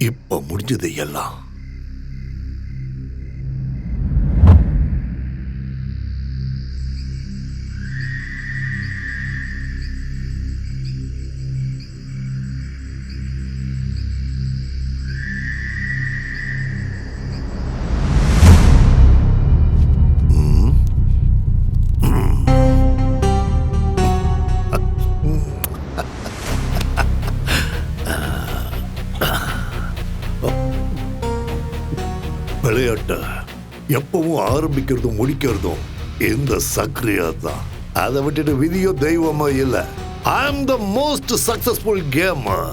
இப்போ முடிஞ்சது எல்லாம். விளையாட்ட எப்பவும் ஆரம்பிக்கிறதும் முடிக்கிறதும் இந்த சக்ரியா தான். அதை விட்டுட்டு விதியோ தெய்வமோ இல்ல. I am the most successful gamer.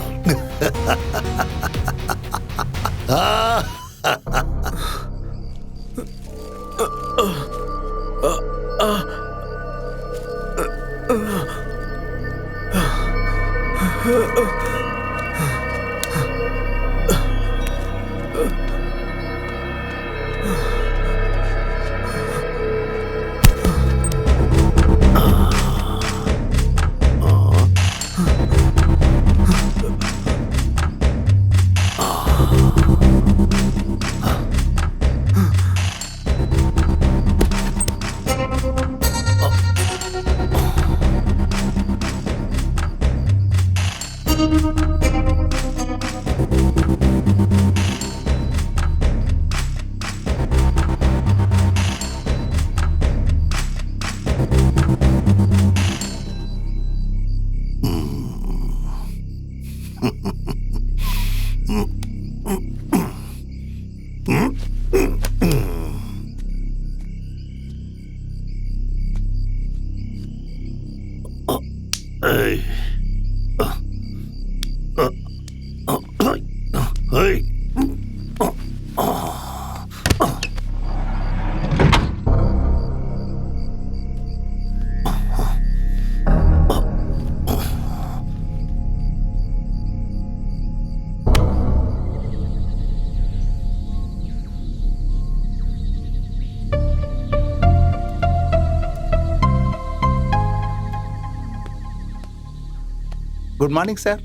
Good morning sir.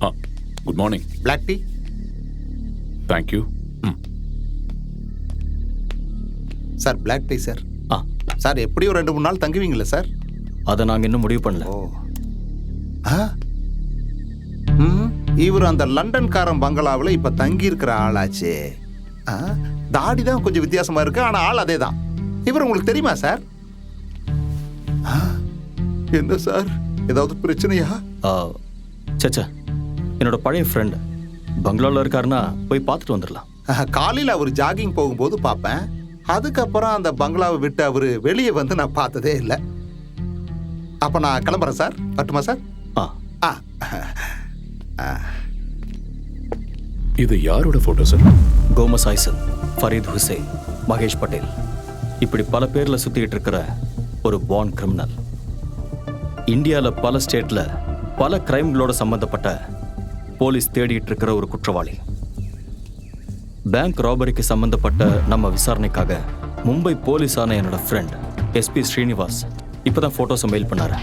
Good morning. Black tea. Thank you. Sir black tea sir. Sir எப்படியும் 2-3 நாள் தங்குவீங்களா சார்? அதை நாங்கள் இன்னும் முடிவு பண்ணல. இவர் அந்த லண்டன்காரன் பங்களாவில் இப்ப தங்கி இருக்கிற ஆளாச்சு. தாடி தான் கொஞ்சம் வித்தியாசமா இருக்கு, ஆனா ஆள் அதே தான். இவர் உங்களுக்கு தெரியுமா சார்? என்ன சார், ஏதாவது பிரச்சனையா? சச்சா, என்னோட பழைய ஃப்ரெண்ட் பங்களாவில் இருக்காருன்னா போய் பார்த்துட்டு வந்துடலாம். காலையில் அவர் ஜாகிங் போகும்போது பார்ப்பேன். அதுக்கப்புறம் அந்த பங்களாவை விட்டு அவர் வெளியே வந்து நான் பார்த்ததே இல்லை. அப்போ நான் கிளம்புறேன் சார். வரட்டுமா சார்? இது யாரோட போட்டோ சார்? கோமஸ் ஐசல், ஃபரீத் ஹுசைன், மகேஷ் பட்டேல், இப்படி பல பேர்ல சுத்திட்டு இருக்கிற ஒரு பார்ன் கிரிமினல். இந்தியாவில் பல ஸ்டேட்ல பல கிரைம்களோட சம்பந்தப்பட்ட போலீஸ் தேடிட்டு இருக்கிற ஒரு குற்றவாளி. பேங்க் ராபரிக்கு சம்பந்தப்பட்ட நம்ம விசாரணைக்காக மும்பை போலீஸான என்னோட ஃப்ரெண்ட் எஸ்பி ஸ்ரீனிவாஸ் இப்பதான் போட்டோஸை மெயில் பண்ணாரு.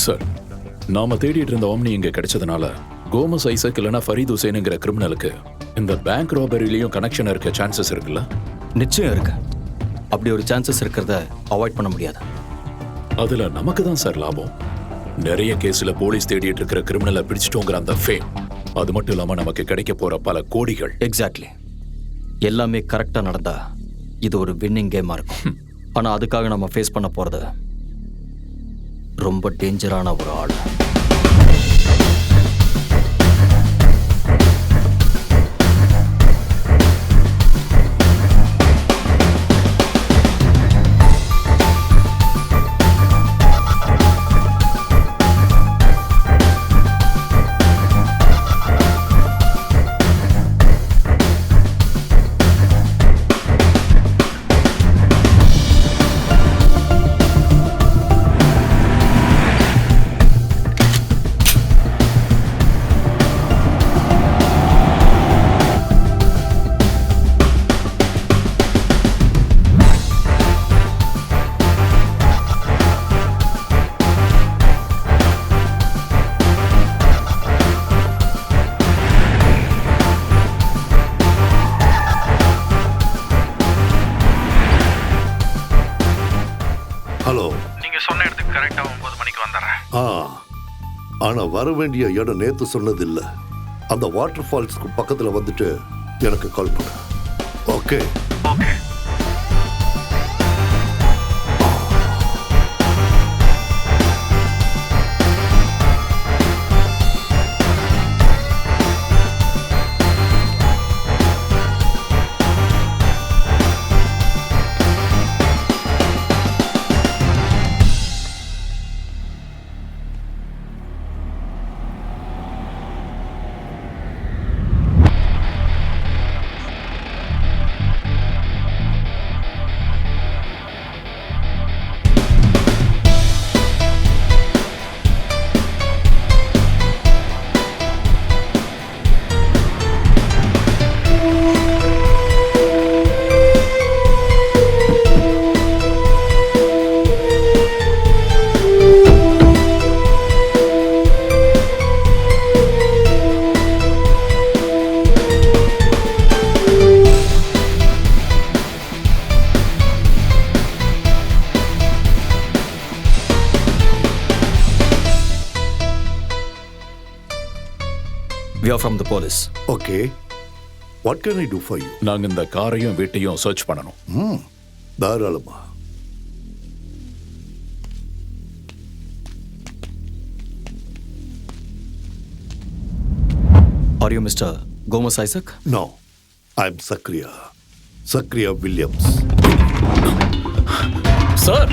சார், நாம தேடிட்டு இருந்த ஆம்னி இங்க கிடைச்சதுனால கோமஸ் ஐசக் இல்லைன்னா ஃபரீத் ஹுசைனுங்கிற கிரிமினலுக்கு இந்த பேங்க் ராபரிலையும் கனெக்ஷன் இருக்க சான்சஸ் இருக்குல்ல? நிச்சயம் இருக்கு. அப்படி ஒரு சான்சஸ் இருக்கிறத அவாய்ட் பண்ண முடியாது. அதுல நமக்கு தான் சார் லாபம். நிறைய கேஸ்ல போலீஸ் தேடிட்டு இருக்கிற கிரிமினலை பிடிச்சிட்டோங்கிற அந்த ஃபேம், அது மட்டும் இல்லாம நமக்கு கிடைக்க போற பல கோடிகள். எக்ஸாக்ட்லி. எல்லாமே கரெக்டா நடந்தா இது ஒரு வின்னிங் கேமா இருக்கும். ஆனா அதுக்காக நம்ம ஃபேஸ் பண்ண போறது ரொம்ப டேஞ்சரான ஒரு ஆள். கரெக்டா 9 மணிக்கு வந்துடுறேன். ஆனா வர வேண்டிய இடம் நேத்து சொன்னதில்ல. அந்த வாட்டர் ஃபால்ஸ்க்கு பக்கத்துல வந்துட்டு எனக்கு கால் பண்ணு. Okay? Okay. We are from the police. Okay. What can I do for you? நாங்க இந்த காரையும் வீட்டையும் சர்ச் பண்ணணும். தாராளமா. Are you Mr. Gomez Isaac? No, I'm Sakriya. Sakriya Williams. Sir,